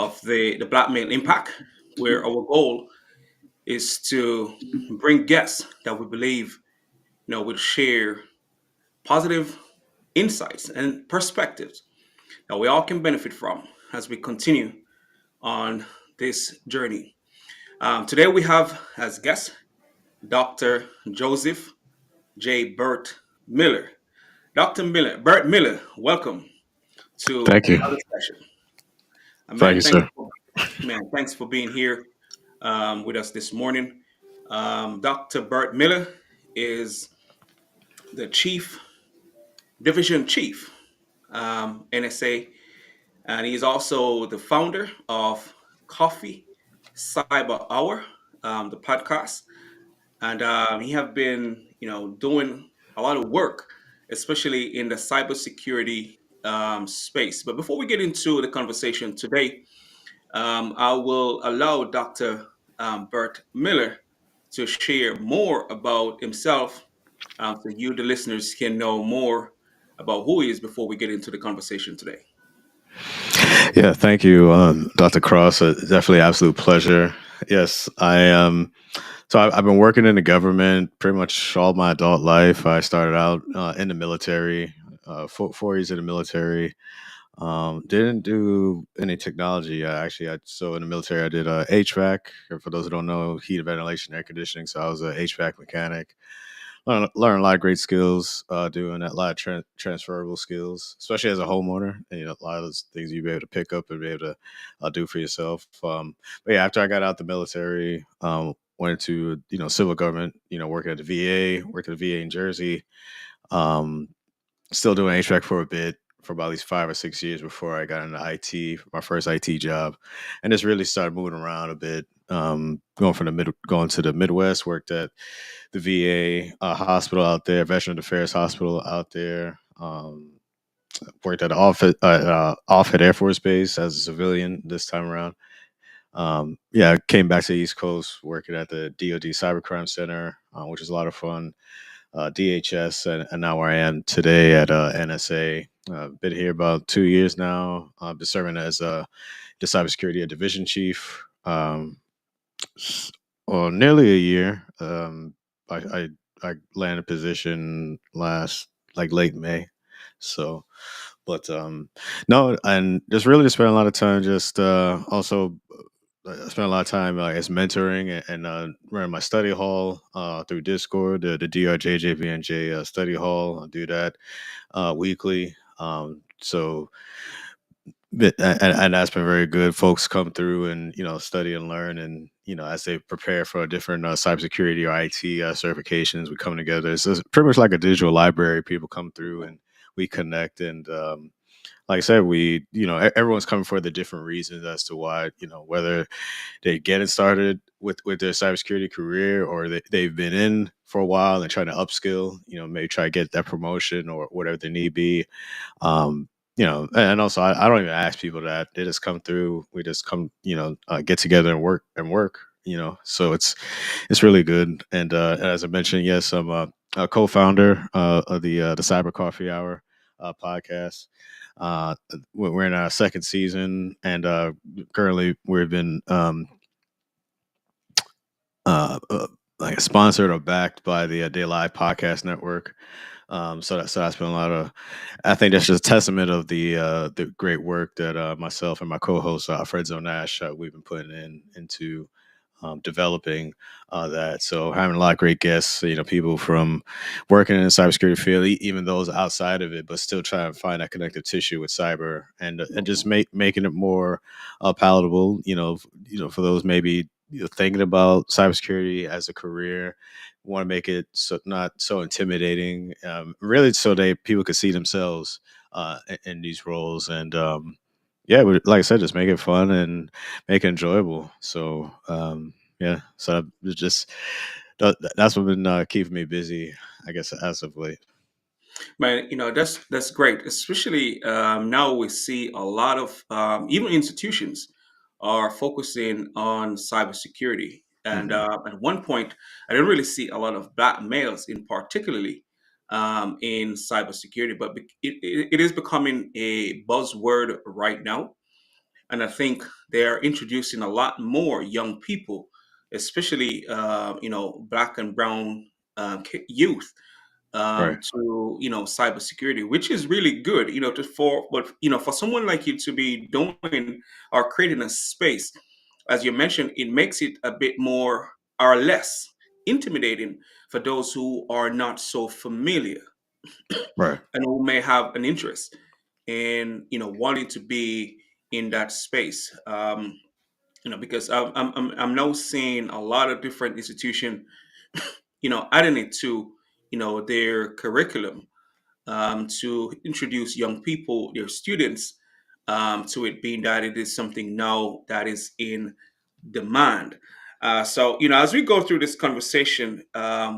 of the Black Male Impact, where our goal is to bring guests that we believe will share positive insights and perspectives that we all can benefit from as we continue on this journey. Today we have as guest Dr. Joseph J. Burt Miller. Dr. Miller, Burt Miller, welcome to Thank you. another session. Thank Man, you, sir. thanks for being here with us this morning. Dr. Burt Miller is the division chief, NSA, and he's also the founder of Coffee Cyber Hour, the podcast, and he have been, doing a lot of work, especially in the cybersecurity space. But before we get into the conversation today, I will allow Dr. Burt Miller to share more about himself, so you, the listeners, can know more about who he is before we get into the conversation today. Yeah, thank you, Dr. Cross. Definitely absolute pleasure. Yes, I've been working in the government pretty much all my adult life. I started out in the military, 4 years in the military. Didn't do any technology. So in the military, I did HVAC. Or for those who don't know, heat, ventilation, air conditioning. So I was a HVAC mechanic. Learn a lot of great skills doing that, a lot of transferable skills, especially as a homeowner. And, a lot of those things you'll be able to pick up and be able to do for yourself. But yeah, after I got out the military, went into civil government. Working at the VA, worked at the VA in Jersey. Um, Still doing HVAC for a bit, for about at least 5 or 6 years before I got into IT, my first IT job, and just really started moving around a bit. Going to the Midwest, worked at the VA hospital out there, Veteran Affairs Hospital out there. Worked at Offutt Air Force Base as a civilian this time around. Yeah, I came back to the East Coast, working at the DoD Cybercrime Center, which is a lot of fun. DHS, and now where I am today at NSA. Been here about 2 years now. I've been serving as the cybersecurity division chief. Well, nearly a year. I, I I landed a position last like late May. So, but no, and just spent a lot of time just also I spent a lot of time as mentoring and running my study hall through Discord, the DRJJVNJ study hall. I do that weekly. And that's been very good. Folks come through and study and learn, and as they prepare for different cybersecurity or IT certifications, we come together. It's pretty much like a digital library. People come through and we connect, and like I said, everyone's coming for the different reasons as to why, whether they get it started with their cybersecurity career, or they've been in for a while and trying to upskill, maybe try to get that promotion or whatever they need be. Um, and also I don't even ask people that. They just come through. We just come, get together and work. So it's really good. And as I mentioned, yes, I'm a co-founder of the Cyber Coffee Hour podcast. We're in our second season, and currently we've been like sponsored or backed by the Day Live Podcast Network. So that's been a lot of. I think that's just a testament of the great work that myself and my co-host Fred Zonash we've been putting into developing that. So having a lot of great guests, people from working in the cybersecurity field, even those outside of it, but still trying to find that connective tissue with cyber, and just making it more palatable. For those maybe thinking about cybersecurity as a career, want to make it not so intimidating, really, so they people could see themselves in these roles, and yeah, like I said, just make it fun and make it enjoyable. So yeah, so that's what been keeping me busy, I guess, as of late. Man, that's great. Especially now we see a lot of even institutions are focusing on cybersecurity. And Hmm. at one point, I didn't really see a lot of black males, in particularly in cybersecurity, but it is becoming a buzzword right now. and I think they are introducing a lot more young people, especially black and brown youth Right. to cybersecurity, which is really good. For someone like you to be doing or creating a space, as you mentioned, it makes it a bit more or less intimidating for those who are not so familiar Right. and who may have an interest in wanting to be in that space. Because I'm now seeing a lot of different institutions, adding it to their curriculum to introduce young people, their students, to it, being that it is something now that is in demand. So, as we go through this conversation,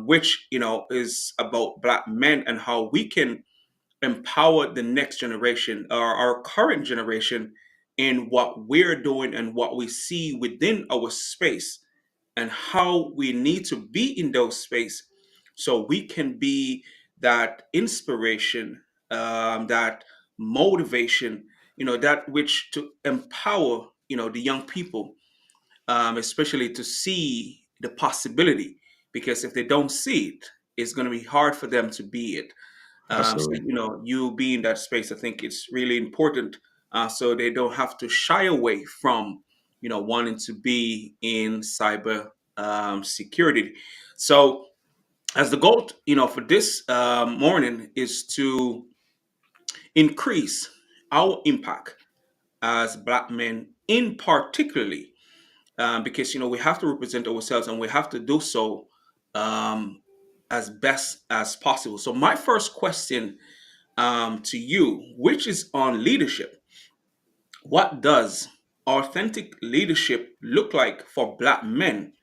which, is about Black men and how we can empower the next generation or our current generation in what we're doing and what we see within our space and how we need to be in those space so we can be that inspiration, that motivation, that which to empower the young people, especially to see the possibility, because if they don't see it, it's going to be hard for them to be it. So, Absolutely. you be in that space, I think it's really important, so they don't have to shy away from, wanting to be in cyber security. So, as the goal, for this morning is to increase our impact as Black men, in particularly, because we have to represent ourselves and we have to do so um, as best as possible. So, my first question to you, which is on leadership. What does authentic leadership look like for Black men,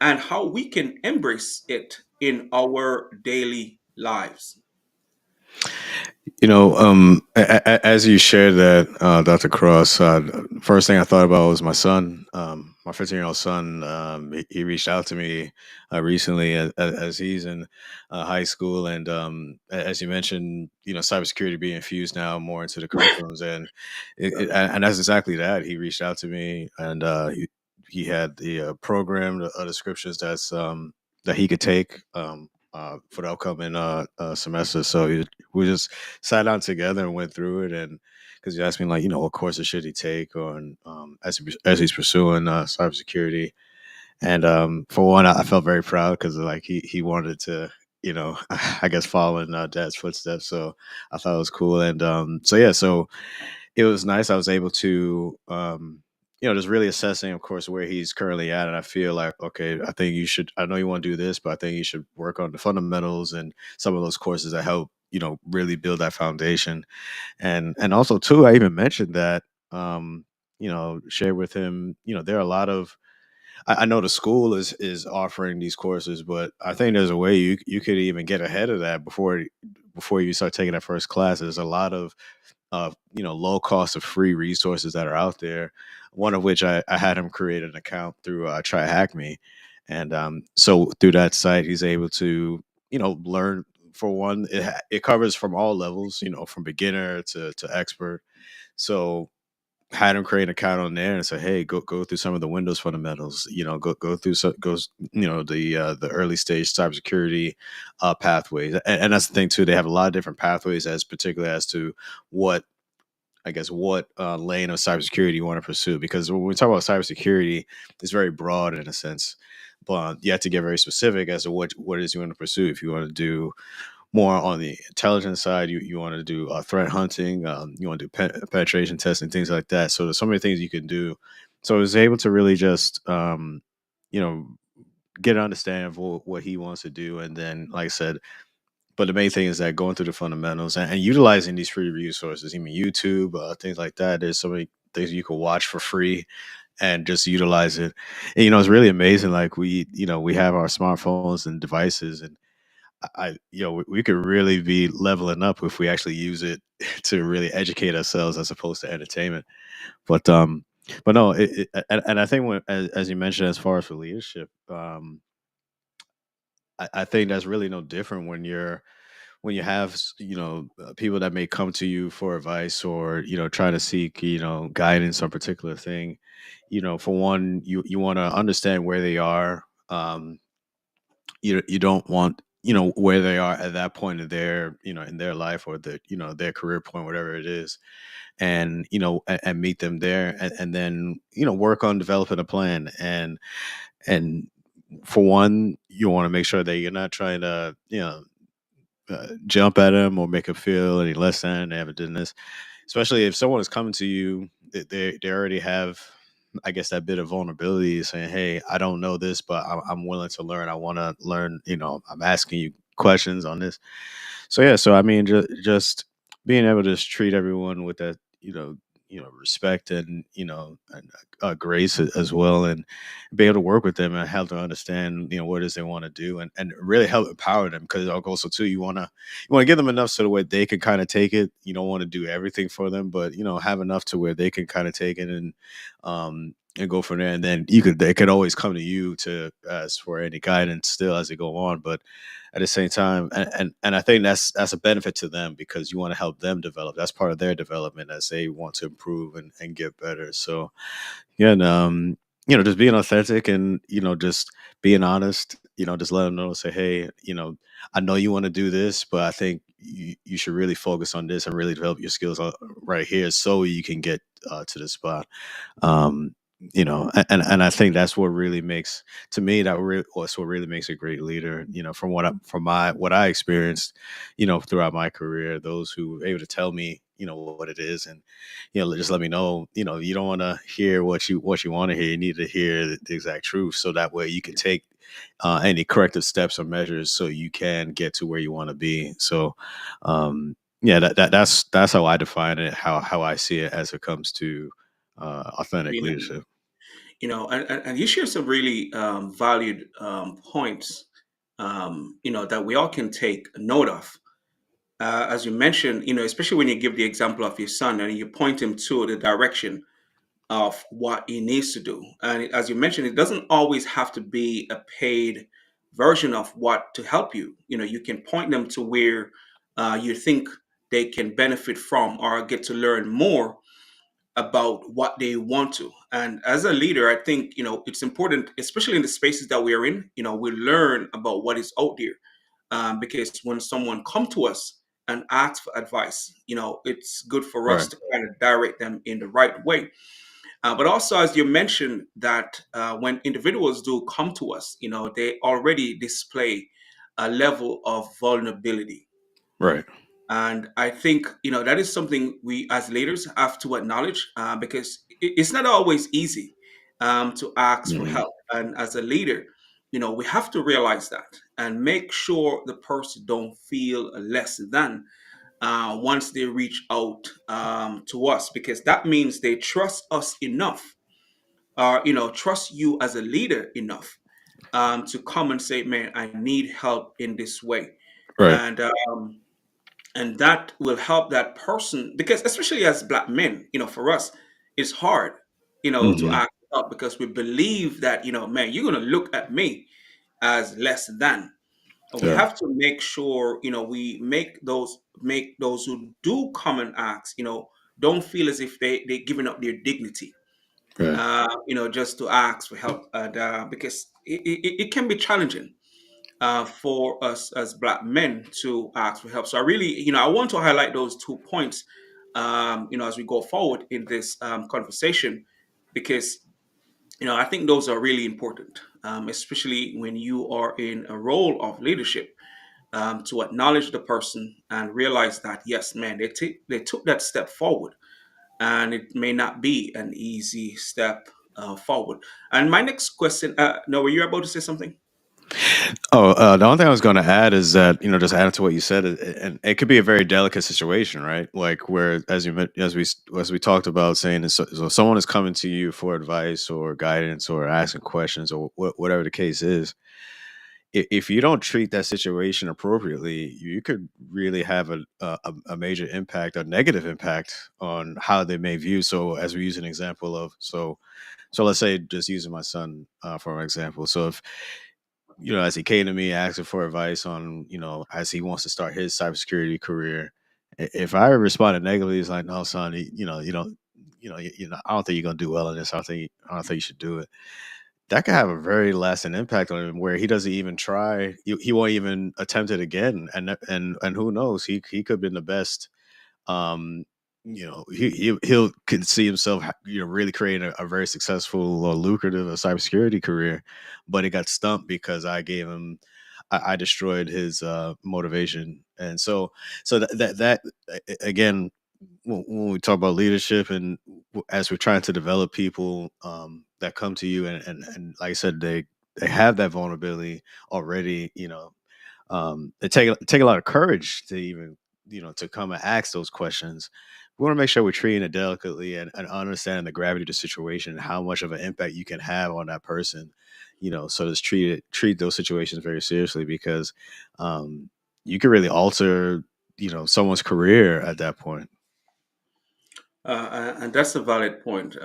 and how we can embrace it in our daily lives? As you shared that, Dr. Cross, first thing I thought about was my son. My 15-year-old son. He reached out to me recently as he's in high school, and as you mentioned, cybersecurity being infused now more into the curriculums, and and that's exactly that. He reached out to me, and he had the program, the descriptions that he could take. For the upcoming semester. So we just sat down together and went through it, and because he asked me like, what courses should he take on as he's pursuing cybersecurity. And for one, I felt very proud because like he wanted to, I guess follow in dad's footsteps. So I thought it was cool, and so yeah, so it was nice. I was able to, just really assessing, of course, where he's currently at. And I feel like, okay, I think you should, I know you want to do this, but I think you should work on the fundamentals and some of those courses that help, really build that foundation. And also, too, I even mentioned that, share with him, there are a lot of, I know the school is offering these courses, but I think there's a way you could even get ahead of that before you start taking that first class. There's a lot of low cost of free resources that are out there. One of which I had him create an account through Try Hack Me, and so through that site he's able to learn. For one, it covers from all levels, from beginner to expert. So had him create an account on there and say, "Hey, go through some of the Windows fundamentals. Go through the early stage cybersecurity pathways." And that's the thing too. They have a lot of different pathways as particularly as to what what lane of cybersecurity you want to pursue. Because when we talk about cybersecurity, it's very broad in a sense, but you have to get very specific as to what it is you want to pursue. If you want to do more on the intelligence side, you want to do threat hunting, you want to do penetration testing, things like that. So there's so many things you can do. So I was able to really just, you know, get an understanding of what he wants to do. And then, like I said, but the main thing is that going through the fundamentals and utilizing these free resources, I mean, YouTube, things like that. There's so many things you can watch for free and just utilize it. And, it's really amazing. Like we have our smartphones and devices, and we could really be leveling up if we actually use it to really educate ourselves as opposed to entertainment. But no, and I think as you mentioned, as far as for leadership, I think that's really no different when you have people that may come to you for advice, or trying to seek guidance on a particular thing, for one, you want to understand where they are. You don't want where they are at that point of their in their life, or their career point, whatever it is, and and meet them there, and then work on developing a plan. And for one, you want to make sure that you're not trying to jump at them or make them feel any less than they haven't done this. Especially if someone is coming to you, they already have, I guess, that bit of vulnerability, saying, "Hey, I don't know this, but I'm willing to learn. I want to learn. I'm asking you questions on this." So yeah, so I mean, just being able to just treat everyone with that, respect, and grace as well, and be able to work with them and help them understand, what it is they want to do, and really help empower them. Because also too, you want to give them enough so the way they can kind of take it. You don't want to do everything for them, but have enough to where they can kind of take it, and go from there. And then they could always come to you to ask for any guidance still as they go on. But at the same time, and I think that's a benefit to them, because you want to help them develop. That's part of their development as they want to improve and get better. So yeah, and just being authentic, and just being honest. Just let them know, say, hey, I know you want to do this, but I think you should really focus on this and really develop your skills right here, so you can get to the spot. um and I think that's what really makes, to me, that's what really makes a great leader. From what I experienced, throughout my career, those who were able to tell me what it is, and just let me know. You don't want to hear what you want to hear. You need to hear the exact truth, so that way you can take any corrective steps or measures, so you can get to where you want to be. So yeah, that's how I define it, how I see it as it comes to authentic You know, leadership. and you share some really valued points, that we all can take note of. As you mentioned, especially when you give the example of your son and you point him to the direction of what he needs to do. And as you mentioned, it doesn't always have to be a paid version of what to help you. You can point them to where you think they can benefit from or get to learn more about what they want to. And as a leader, I think, it's important, especially in the spaces that we are in, we learn about what is out there. Because when someone come to us and ask for advice, it's good for us Right. to kind of direct them in the right way. But also, as you mentioned, that when individuals do come to us, they already display a level of vulnerability. Right. And I think, that is something we as leaders have to acknowledge, because it's not always easy to ask for Hmm. help. And as a leader, we have to realize that and make sure the person don't feel less than once they reach out to us, because that means they trust us enough, or trust you as a leader enough, to come and say, man, I need help in this way. Right. And um, and that will help that person, because especially as black men, for us, it's hard, to Hmm. act up, because we believe that, man, you're going to look at me as less than. And we Yeah. have to make sure, we make those who do come and ask, don't feel as if they're giving up their dignity, Right. just to ask for help. And because it can be challenging for us as black men to ask for help. So I really, I want to highlight those 2 points, as we go forward in this conversation, because I think those are really important, especially when you are in a role of leadership, to acknowledge the person and realize that, yes, man, they took that step forward, and it may not be an easy step forward. And my next question, no, were you about to say something? Oh, the only thing I was going to add is that, just adding to what you said, and it could be a very delicate situation, right? Like, where, as we talked about, saying, so someone is coming to you for advice or guidance or asking questions, or whatever the case is. If you don't treat that situation appropriately, you could really have a major impact, a negative impact, on how they may view. So, as we use an example of, so let's say, just using my son for an example. So as he came to me asking for advice on, as he wants to start his cybersecurity career, if I responded negatively, it's like, no, son, you don't, I don't think you're gonna do well in this. I don't think you should do it. That could have a very lasting impact on him, where he doesn't even try. He won't even attempt it again, and who knows? He could have been the best. um he'll could see himself really creating a very successful or lucrative cybersecurity career, but it got stumped because I destroyed his motivation. And so again, when we talk about leadership, and as we're trying to develop people that come to you, and like I said, they have that vulnerability already. It take a lot of courage to even, to come and ask those questions. We want to make sure we're treating it delicately, and understanding the gravity of the situation and how much of an impact you can have on that person. So just treat those situations very seriously, because um, you can really alter, someone's career at that point. And that's a valid point,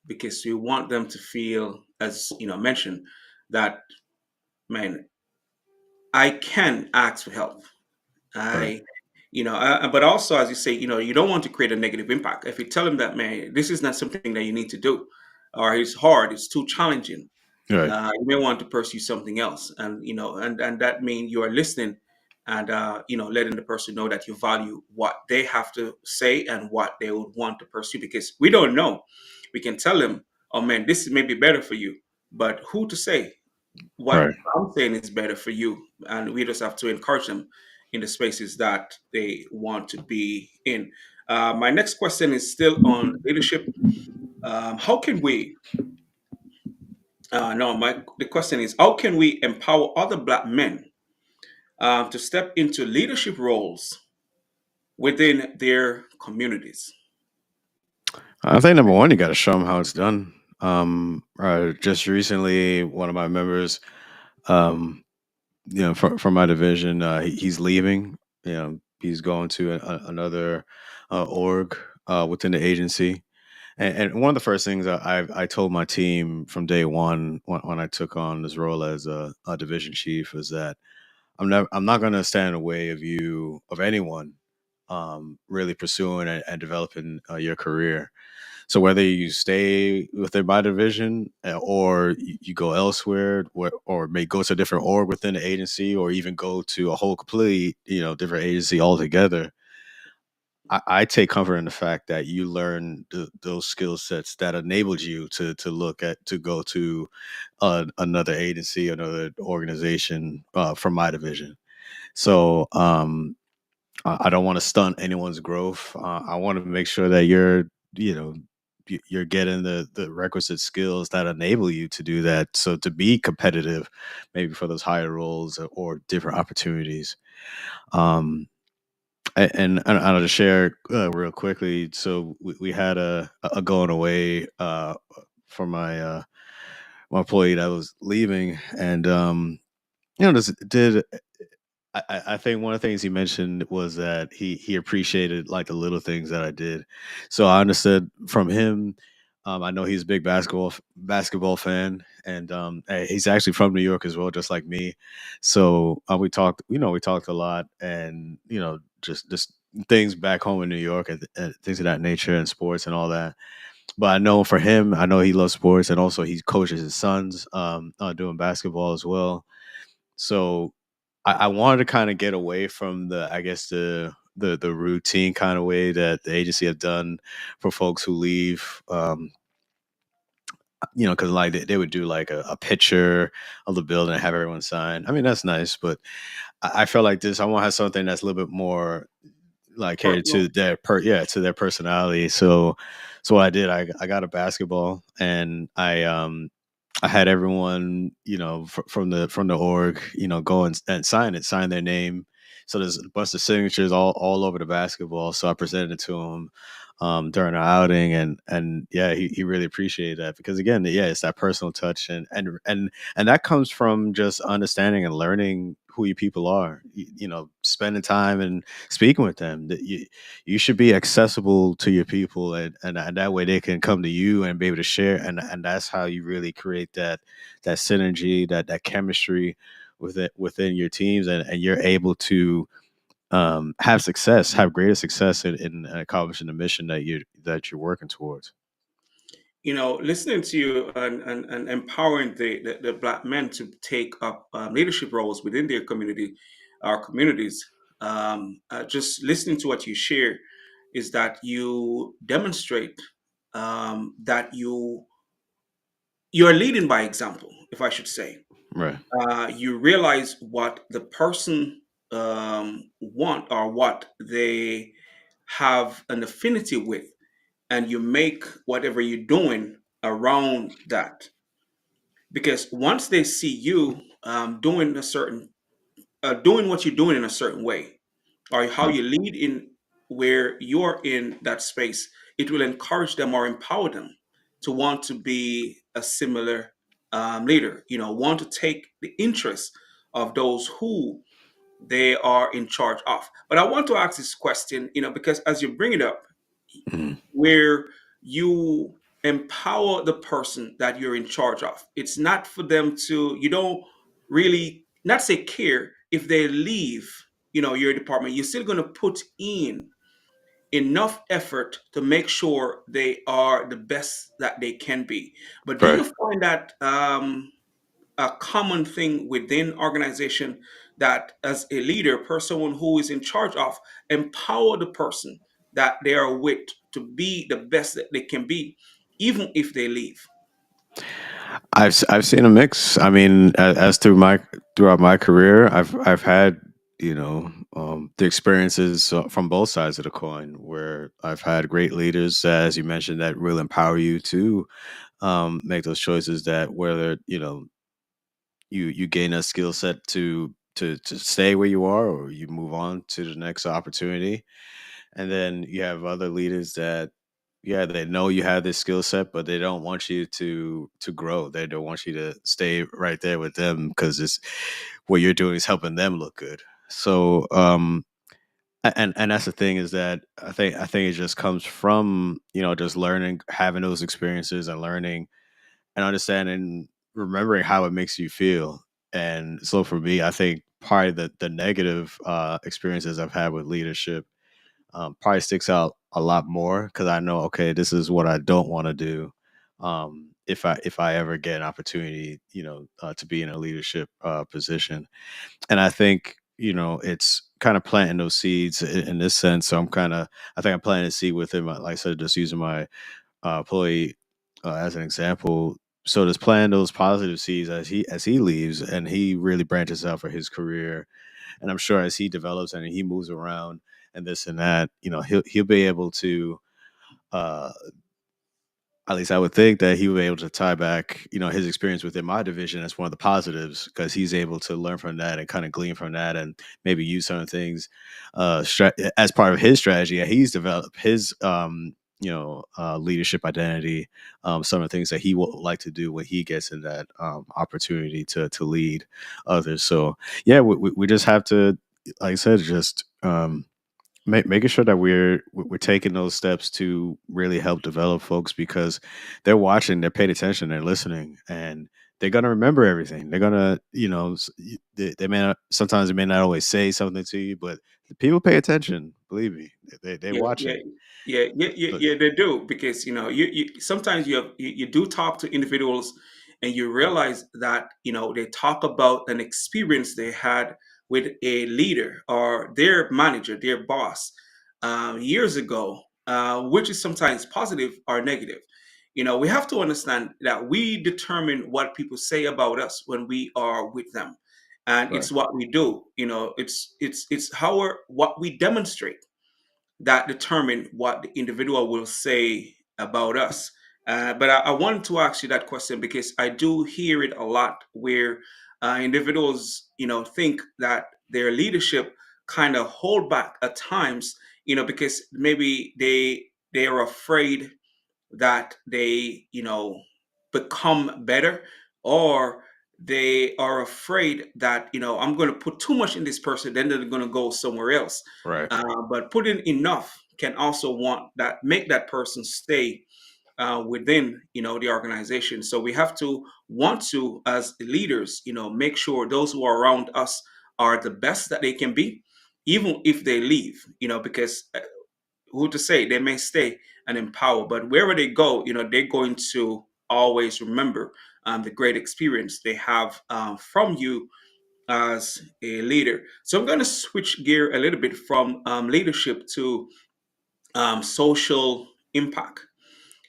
because you want them to feel, as mentioned, that man, I can ask for help. Right. I, but also, as you say, you don't want to create a negative impact. If you tell them that, man, this is not something that you need to do, or it's hard, it's too challenging, Right. you may want to pursue something else. And and that means you are listening, and letting the person know that you value what they have to say and what they would want to pursue, because we don't know. We can tell them, oh man, this may be better for you, but who to say what Right. I'm saying is better for you? And we just have to encourage them in the spaces that they want to be in. My next question is still on leadership. How can we no my The question is, how can we empower other Black men to step into leadership roles within their communities? I think number one, you got to show them how it's done. Just recently, one of my members, um, from my division, he's leaving. He's going to another org within the agency. And one of the first things I told my team from day one, when I took on this role as a division chief, is that I'm not going to stand in the way of anyone really pursuing and developing your career. So whether you stay within my division, or you go elsewhere, or may go to a different org within the agency, or even go to a whole completely, different agency altogether, I take comfort in the fact that you learn those skill sets that enabled you to go to another agency, another organization from my division. So I don't want to stunt anyone's growth. I want to make sure that you know, you're getting the requisite skills that enable you to do that. So to be competitive, maybe for those higher roles or different opportunities. Um, and I'll just share real quickly. So we had a going away for my employee that was leaving, and just did I think one of the things he mentioned was that he appreciated like the little things that I did. So I understood from him. I know he's a big basketball fan, and he's actually from New York as well, just like me. So we talked a lot, and just things back home in New York, and things of that nature, and sports and all that. But I know for him, I know he loves sports, and also he coaches his sons doing basketball as well. So I wanted to kind of get away from I guess the routine kind of way that the agency have done for folks who leave. Because like they would do like a picture of the building and have everyone sign. I mean, that's nice, but I felt like this. I want to have something that's a little bit more like catered Personal. to to their personality. So what I did, I got a basketball, and I had everyone, from the org, go and sign their name. So there's a bunch of signatures all over the basketball. So I presented it to them. during our outing, and yeah, he really appreciated that because again, yeah, it's that personal touch, and that comes from just understanding and learning who your people are. Spending time and speaking with them. That you should be accessible to your people, and that way they can come to you and be able to share, and that's how you really create that synergy, that chemistry within your teams, and you're able to have success, have greater success in accomplishing the mission that you're working towards. Listening to you and empowering the black men to take up leadership roles within their community, our communities, just listening to what you share is that you demonstrate that you're leading by example, if I should say. Right. You realize what the person want or what they have an affinity with, and you make whatever you're doing around that. Because once they see you doing what you're doing in a certain way, or how Mm. you lead in where you're in that space, it will encourage them or empower them to want to be a similar leader. Want to take the interests of those who they are in charge of. But I want to ask this question, because as you bring it up, Mm. where you empower the person that you're in charge of. It's not for them to, you don't really, not say care if they leave, your department. You're still going to put in enough effort to make sure they are the best that they can be. But do you Right. find that a common thing within organization, that as a leader, someone who is in charge of, empower the person that they are with to be the best that they can be, even if they leave? I've seen a mix. I mean, as throughout my career, I've had the experiences from both sides of the coin, where I've had great leaders, as you mentioned, that will empower you to make those choices. That whether you gain a skill set to stay where you are, or you move on to the next opportunity. And then you have other leaders that, yeah, they know you have this skill set, but they don't want you to grow. They don't want you to stay right there with them because it's what you're doing is helping them look good. So and that's the thing, is that I think it just comes from just learning, having those experiences, and learning and understanding, remembering how it makes you feel. And so for me, I think probably the negative experiences I've had with leadership probably sticks out a lot more, because I know, okay, this is what I don't want to do. If I ever get an opportunity, to be in a leadership position. And I think it's kind of planting those seeds in this sense. So I think I'm planting a seed with him. Like I said, just using my employee as an example. So just planting those positive seeds as he leaves, and he really branches out for his career. And I'm sure as he develops and he moves around and this and that, he'll be able to, uh, at least I would think that he would be able to tie back, his experience within my division as one of the positives, because he's able to learn from that and kind of glean from that, and maybe use some things as part of his strategy. And he's developed his, leadership identity, some of the things that he would like to do when he gets in that opportunity to lead others. So yeah, we just have to, like I said, just making sure that we're taking those steps to really help develop folks, because they're watching, they're paying attention, they're listening, and they're gonna remember everything. They're gonna, they may not, sometimes they may not always say something to you, but the people pay attention. Believe me, they're Yeah, yeah, watching. But yeah. They do, because you sometimes you do talk to individuals, and you realize that they talk about an experience they had with a leader or their manager, their boss, years ago, which is sometimes positive or negative. We have to understand that we determine what people say about us when we are with them, and right. it's what we do. It's what we demonstrate that determine what the individual will say about us. But I wanted to ask you that question because I do hear it a lot, where individuals, think that their leadership kind of hold back at times, because maybe they they are afraid that they, become better, or they are afraid that, I'm going to put too much in this person, then they're going to go somewhere else. Right. But putting enough can also make that person stay within, the organization. So we have to want to, as leaders, make sure those who are around us are the best that they can be, even if they leave, because who to say, they may stay and empower, but wherever they go, they're going to always remember the great experience they have from you as a leader. So I'm going to switch gear a little bit from leadership to social impact.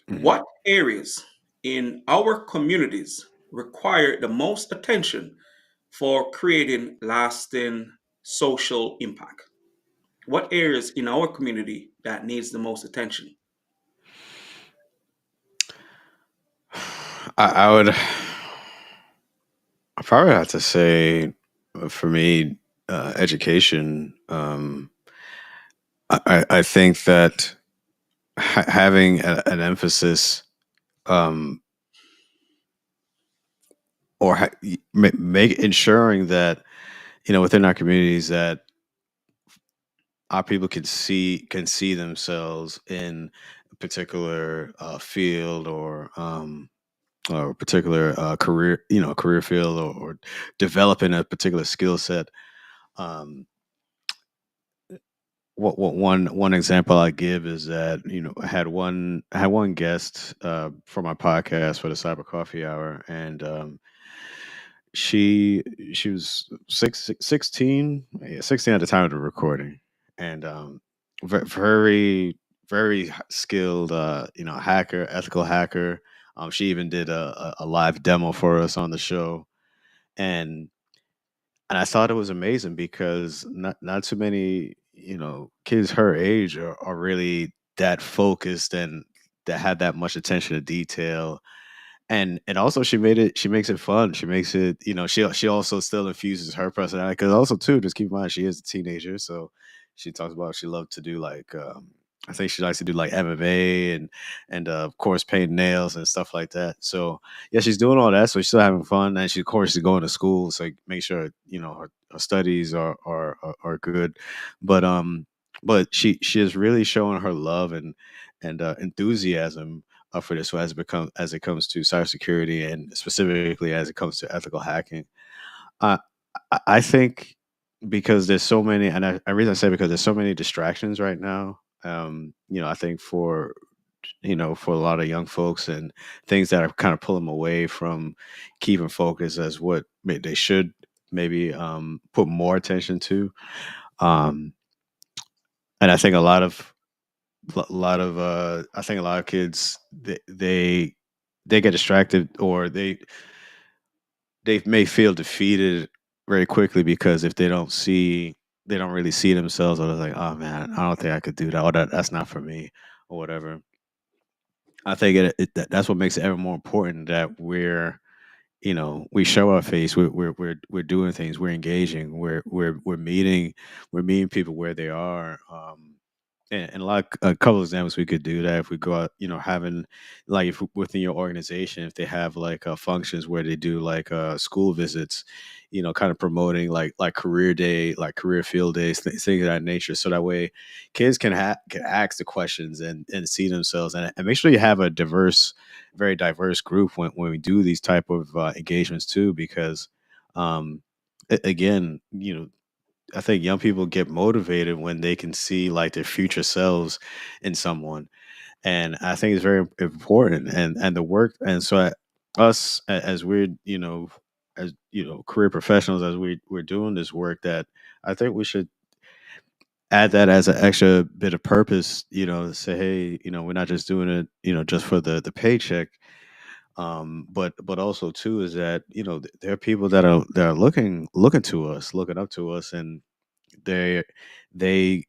Mhm. What areas in our communities require the most attention for creating lasting social impact? What areas in our community that needs the most attention? I would I probably have to say, for me, education. I think that having an emphasis, um, or make ensuring that within our communities that our people can see themselves in a particular field, or a particular career field, or developing a particular skill set. Um, what one example I give is that I had one guest for my podcast for the Cyber Coffee Hour, and she she was 16, yeah, 16 at the time of the recording, and very very skilled, hacker, ethical hacker. She even did a live demo for us on the show, and I thought it was amazing because not too many kids her age are really that focused and that have that much attention to detail, and also she makes it fun. She makes it, she also still infuses her personality, because also too, just keep in mind she is a teenager, so she talks about she loved to do like, I think she likes to do like MMA, and of course paint nails and stuff like that. So yeah, she's doing all that, so she's still having fun, and she of course is going to school, so make sure her studies are good, but she is really showing her love and enthusiasm for this. So as it comes to cybersecurity, and specifically as it comes to ethical hacking, uh, I think, because there's so many, and I reason I say, because there's so many distractions right now. I think for a lot of young folks, and things that are kind of pulling them away from keeping focus as what they should maybe put more attention to. Um, and I think I think a lot of kids, they get distracted, or they may feel defeated very quickly, because if they don't really see themselves, or they're like, oh man, I don't think I could do that, or that's not for me, or whatever. I think that's what makes it ever more important that we show our face, we're doing things, we're engaging, we're meeting people where they are. And a couple of examples we could do that, if we go out, having, like, if within your organization, if they have like functions where they do like school visits, kind of promoting like career day, like career field days, things of that nature, so that way kids can ask the questions and see themselves, and make sure you have a very diverse group when we do these type of engagements too, because again, I think young people get motivated when they can see like their future selves in someone, and I think it's very important. And the work, and so us, as we're, as career professionals, as we're doing this work, that I think we should add that as an extra bit of purpose, to say, hey, we're not just doing it, just for the paycheck. But also too is that, there are people that are looking to us, looking up to us, and they they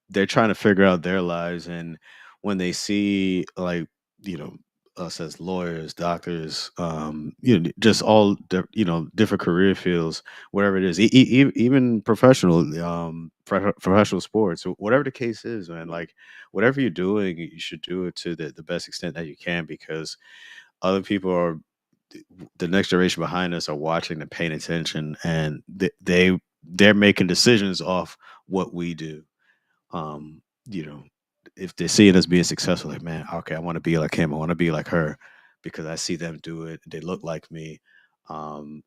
they're trying to figure out their lives, and when they see, like, you know us as lawyers, doctors, just all different career fields, whatever it is, even professional sports, whatever the case is, man. Like whatever you're doing, you should do it to the best extent that you can, because other people are the next generation behind us are watching and paying attention, and they're making decisions off what we do. um, you know, if they're seeing us being successful, like, man, okay, I want to be like him, I want to be like her, because I see them do it. They look like me.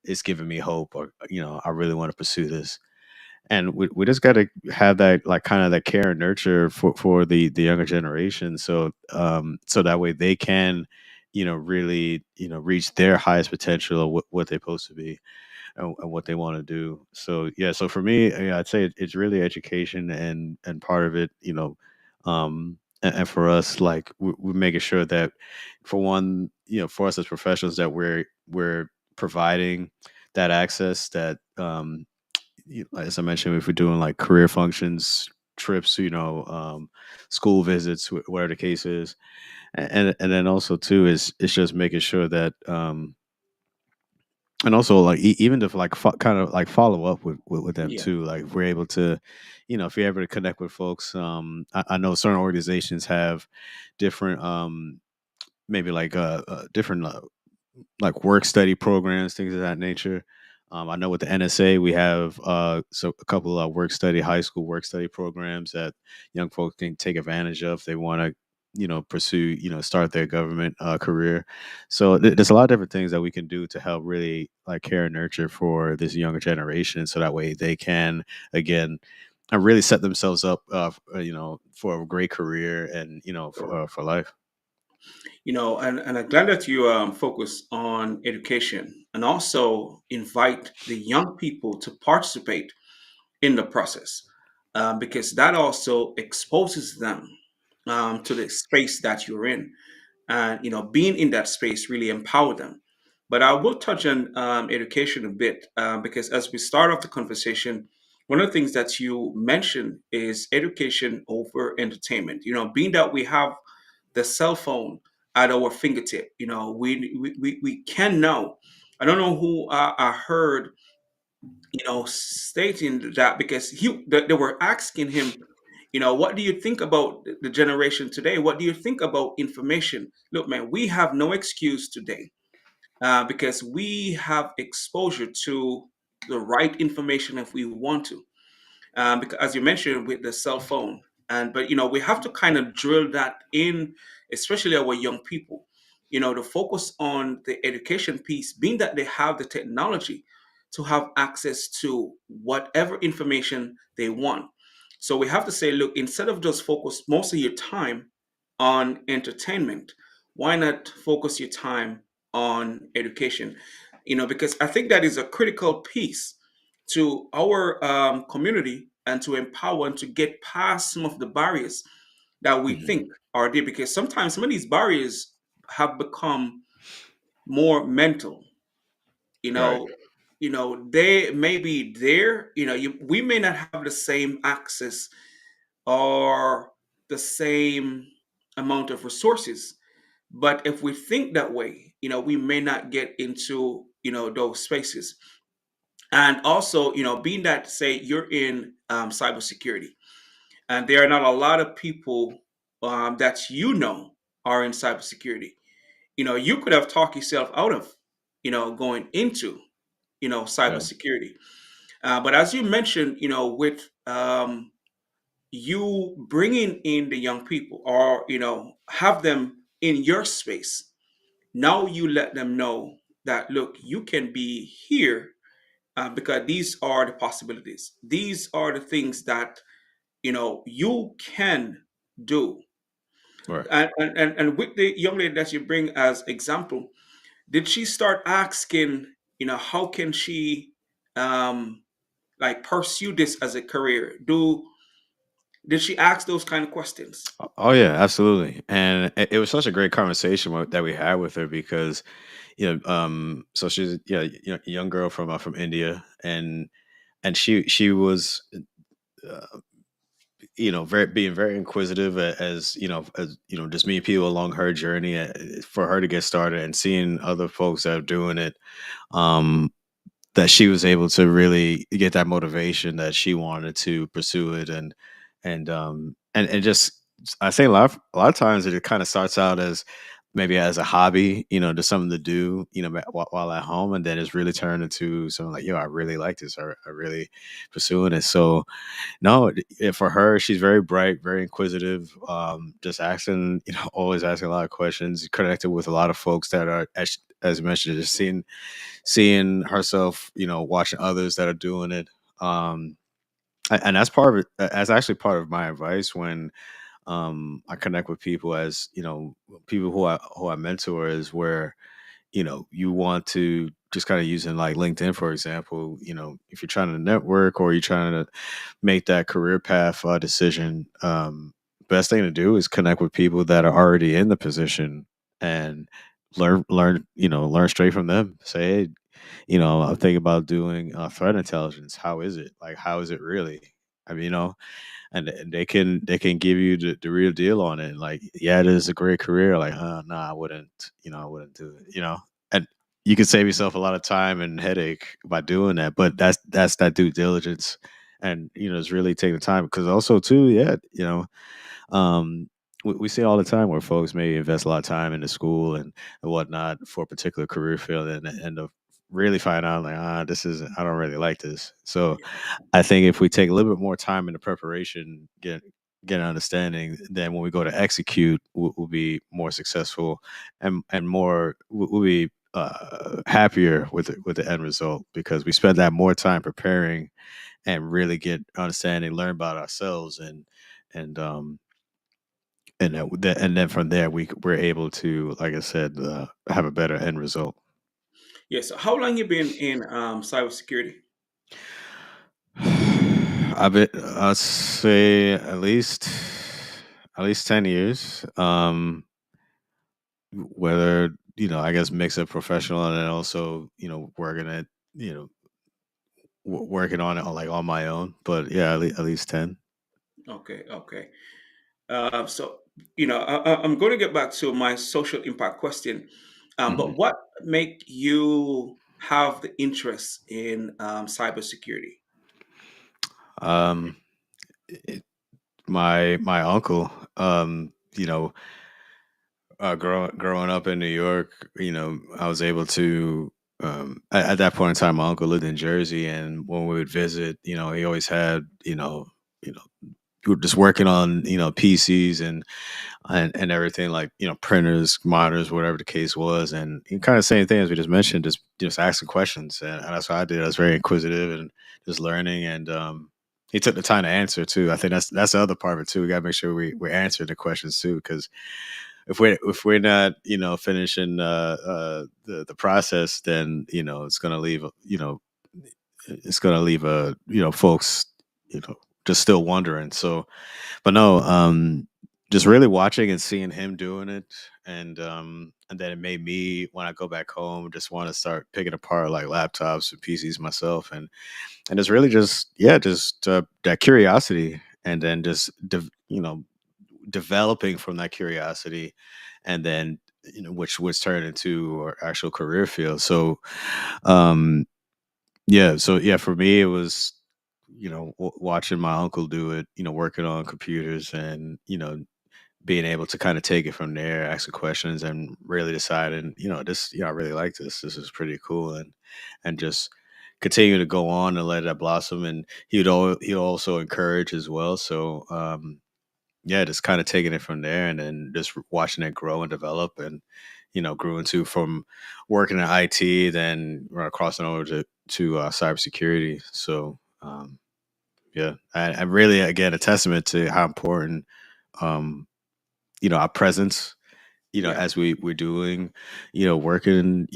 It's giving me hope, or I really want to pursue this. And we just got to have that, like, kind of that care and nurture for the younger generation, so that way they can, really, reach their highest potential of what they're supposed to be, and what they want to do. So yeah, so for me, yeah, I'd say it's really education, and part of it, and for us, like, we're making sure that, for one, for us as professionals, that we're providing that access, that, as I mentioned, if we're doing like career functions, trips, school visits, whatever the case is, and then also too is it's just making sure that, and also, like, even to, like, kind of like follow up with them Yeah. too, like if we're able to, if you're able to connect with folks. I know certain organizations have different, maybe like, different, like work study programs, things of that nature. I know with the NSA we have, so a couple of work study, high school work study programs that young folks can take advantage of if they want to, pursue, start their government, career. So there's a lot of different things that we can do to help really, like, care and nurture for this younger generation, so that way they can, again, really set themselves up, for a great career, and for life. And I'm glad that you focus on education and also invite the young people to participate in the process, because that also exposes them to the space that you're in, and being in that space really empower them. But I will touch on education a bit, because as we start off the conversation, one of the things that you mentioned is education over entertainment. Being that we have the cell phone at our fingertip, we can know. I don't know who I heard, stating that, because they were asking him, what do you think about the generation today? What do you think about information? Look, man, we have no excuse today, because we have exposure to the right information if we want to. Because, as you mentioned, with the cell phone, but we have to kind of drill that in, especially our young people. To focus on the education piece, being that they have the technology to have access to whatever information they want. So we have to say, look, instead of just focus most of your time on entertainment, why not focus your time on education? Because I think that is a critical piece to our community, and to empower and to get past some of the barriers that we Hmm. think are there. Because sometimes some of these barriers have become more mental. You Right. know, they may be there. We may not have the same access or the same amount of resources. But if we think that way, we may not get into those spaces. And also, being that, say, you're in cybersecurity, and there are not a lot of people that are in cybersecurity. You could have talked yourself out of going into Yeah. cybersecurity. But as you mentioned, with you bringing in the young people, or have them in your space, now you let them know that, look, you can be here, because these are the possibilities. These are the things that you can do. Right. And with the young lady that you bring as example, did she start asking, how can she um, like pursue this as a career? Did she ask those kind of questions? Oh yeah, absolutely. And it was such a great conversation that we had with her, because so she's, yeah, a young girl from India, and she was, uh, very being very inquisitive as just meeting people along her journey, for her to get started and seeing other folks that are doing it. Um, that she was able to really get that motivation that she wanted to pursue it, and just I think a lot of times it kind of starts out as maybe as a hobby, just something to do, while at home, and then it's really turned into something like, yo, I really like this. I really pursuing it. So no, for her, she's very bright, very inquisitive, just asking, always asking a lot of questions, connected with a lot of folks that are, as you mentioned, just seeing herself, watching others that are doing it. Um, and that's part of it. That's actually part of my advice when I connect with people, as people who I mentor, is where you want to just kind of using like LinkedIn, for example. If you're trying to network or you're trying to make that career path decision, best thing to do is connect with people that are already in the position and learn straight from them. Say, hey, I'm thinking about doing threat intelligence. How is it? Like, how is it really? I mean, and they can give you the real deal on it. Like, yeah, it is a great career. Like, no, I wouldn't do it. And you can save yourself a lot of time and headache by doing that. But that's that due diligence, and it's really taking the time, because also too, yeah, we see all the time where folks may invest a lot of time into school and whatnot for a particular career field, and end up really find out like, this is I don't really like this. So Yeah. I think if we take a little bit more time in the preparation, get an understanding, then when we go to execute, we'll be more successful, and more we'll be happier with the end result, because we spend that more time preparing and really get understanding, learn about ourselves, and and then from there we're able to, like I said, have a better end result. Yeah. So how long you been in cybersecurity? I'd say at least 10 years. Whether I guess mix of professional and then also working at you know working on it like on my own. But yeah, at least 10. Okay. Okay. So, I'm going to get back to my social impact question. Hmm. But what make you have the interest in cybersecurity? Um, it, my uncle, you know, growing up in New York, I was able to. At that point in time, my uncle lived in Jersey, and when we would visit, he always had, you know, we were just working on, PCs and everything, like printers, monitors, whatever the case was, and kind of same thing as we just mentioned, just asking questions, and that's what I did. I was very inquisitive and just learning, and he took the time to answer too. I think that's the other part of it too. We got to make sure we answer the questions too, because if we're not finishing the process, then it's gonna leave folks just still wondering. So, but no, just really watching and seeing him doing it, and then it made me, when I go back home, just want to start picking apart like laptops and PCs myself, and it's really just, yeah, just that curiosity, and then just developing from that curiosity, and then which was turned into our actual career field. So um yeah, for me it was watching my uncle do it, working on computers, and being able to kind of take it from there, asking questions, and really deciding, this, I really like this is pretty cool, and just continue to go on and let that blossom. And he'd also encourage as well. So yeah, just kind of taking it from there, and then just watching it grow and develop, and grew into, from working in IT, then crossing over to cybersecurity. So yeah, and really, again, a testament to how important um, our presence, Yeah. as we're doing, working,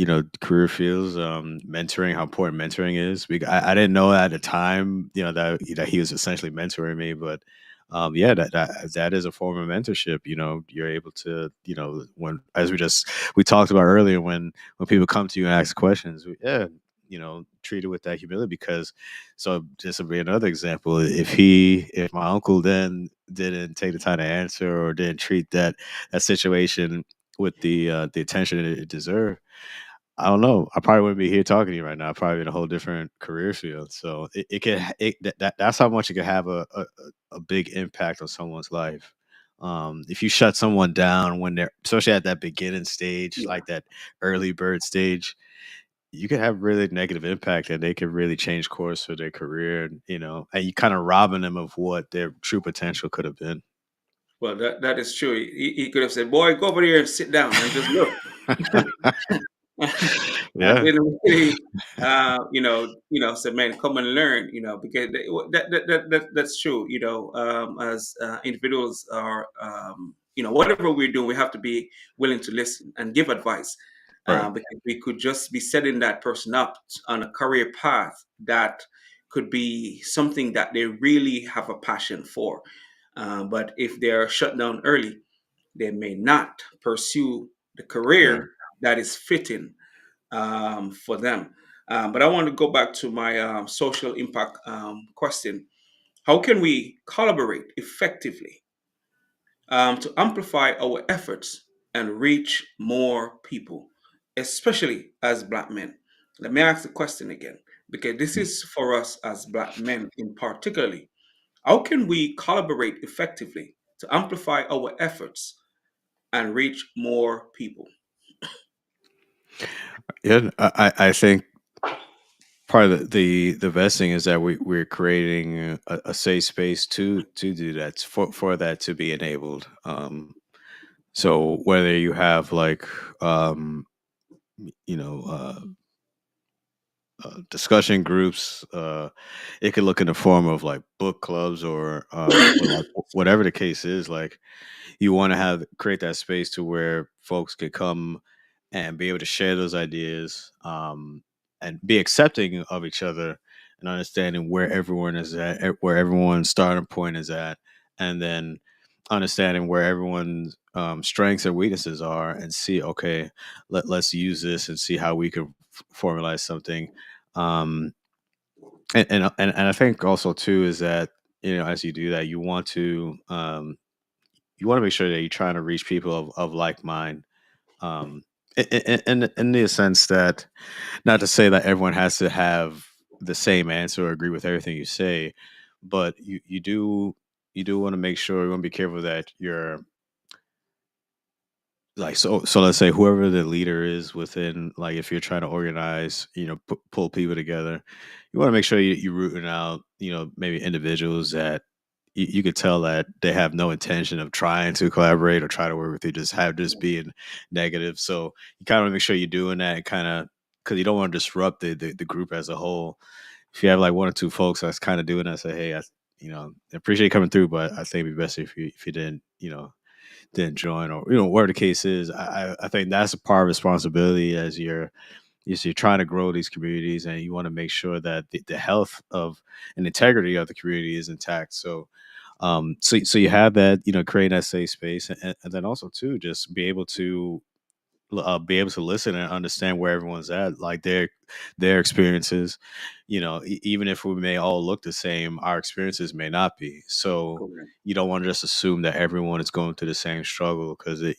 career fields, mentoring, how important mentoring is. I didn't know at the time, that he was essentially mentoring me, but yeah, that is a form of mentorship. You're able to, when, as we talked about earlier, when people come to you and ask questions, yeah. treated with that humility. Because, so just to be another example, if my uncle then didn't take the time to answer, or didn't treat that situation with the attention it deserved, I don't know. I probably wouldn't be here talking to you right now. I'd probably be in a whole different career field. So that's how much it can have a big impact on someone's life. If you shut someone down when they're, especially at that beginning stage, Yeah. like that early bird stage, you can have really negative impact, and they can really change course for their career. And you kind of robbing them of what their true potential could have been. Well, that is true. He could have said, "Boy, go over there and sit down and just look." And Yeah. didn't really, said, "Man, come and learn," because that's true. As individuals are, whatever we're doing, we have to be willing to listen and give advice, Right. because we could just be setting that person up on a career path that could be something that they really have a passion for. But if they're shut down early, they may not pursue the Yeah. career that is fitting for them. But I want to go back to my social impact question. How can we collaborate effectively to amplify our efforts and reach more people, especially as Black men? Let me ask the question again, because this is for us as Black men in particularly. How can we collaborate effectively to amplify our efforts and reach more people? Yeah. I think part of the best thing is that we're creating a safe space to do that, for that to be enabled. So whether you have like, um, you know uh, discussion groups, it could look in the form of like book clubs, or like whatever the case is. Like, you want to have create that space to where folks could come and be able to share those ideas, and be accepting of each other, and understanding where everyone is at, where everyone's starting point is at, and then understanding where everyone's strengths and weaknesses are, and see, okay, let's use this and see how we could formalize something. um, and I think also too is that, as you do that, you want to make sure that you're trying to reach people of like mind. Um, in the sense that, not to say that everyone has to have the same answer or agree with everything you say, but you do want to make sure, you want to be careful that you're like, so let's say whoever the leader is within, like, if you're trying to organize, pull people together, you want to make sure you're rooting out, maybe individuals that you could tell that they have no intention of trying to collaborate or try to work with you, just being negative. So you kind of want to make sure you're doing that, and kind of, because you don't want to disrupt the group as a whole. If you have like one or two folks that's kind of doing that, say, hey, I appreciate you coming through, but I think it'd be best if you didn't join, or whatever the case is. I think that's a part of responsibility, as you're trying to grow these communities, and you want to make sure that the health of and integrity of the community is intact. So you have that, create that safe space, and then also too, just be able to listen and understand where everyone's at, like their experiences. Even if we may all look the same, our experiences may not be. So Correct. you don't want to just assume that everyone is going through the same struggle, because they,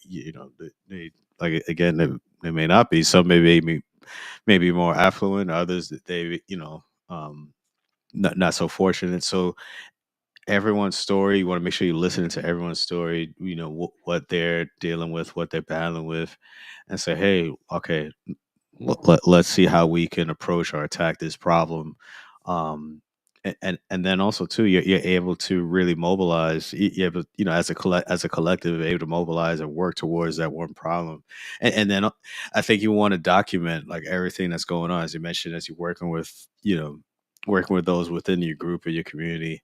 like, again, they may not be. Some may be more affluent, others that they, not so fortunate. So everyone's story, you want to make sure you listen to everyone's story, what they're dealing with, what they're battling with, and say, hey, okay, let's see how we can approach or attack this problem. Um and then also too, you're able to really mobilize. You're able, as a collective, able to mobilize and work towards that one problem. And then, I think you want to document like everything that's going on, as you mentioned, as you're working with those within your group or your community.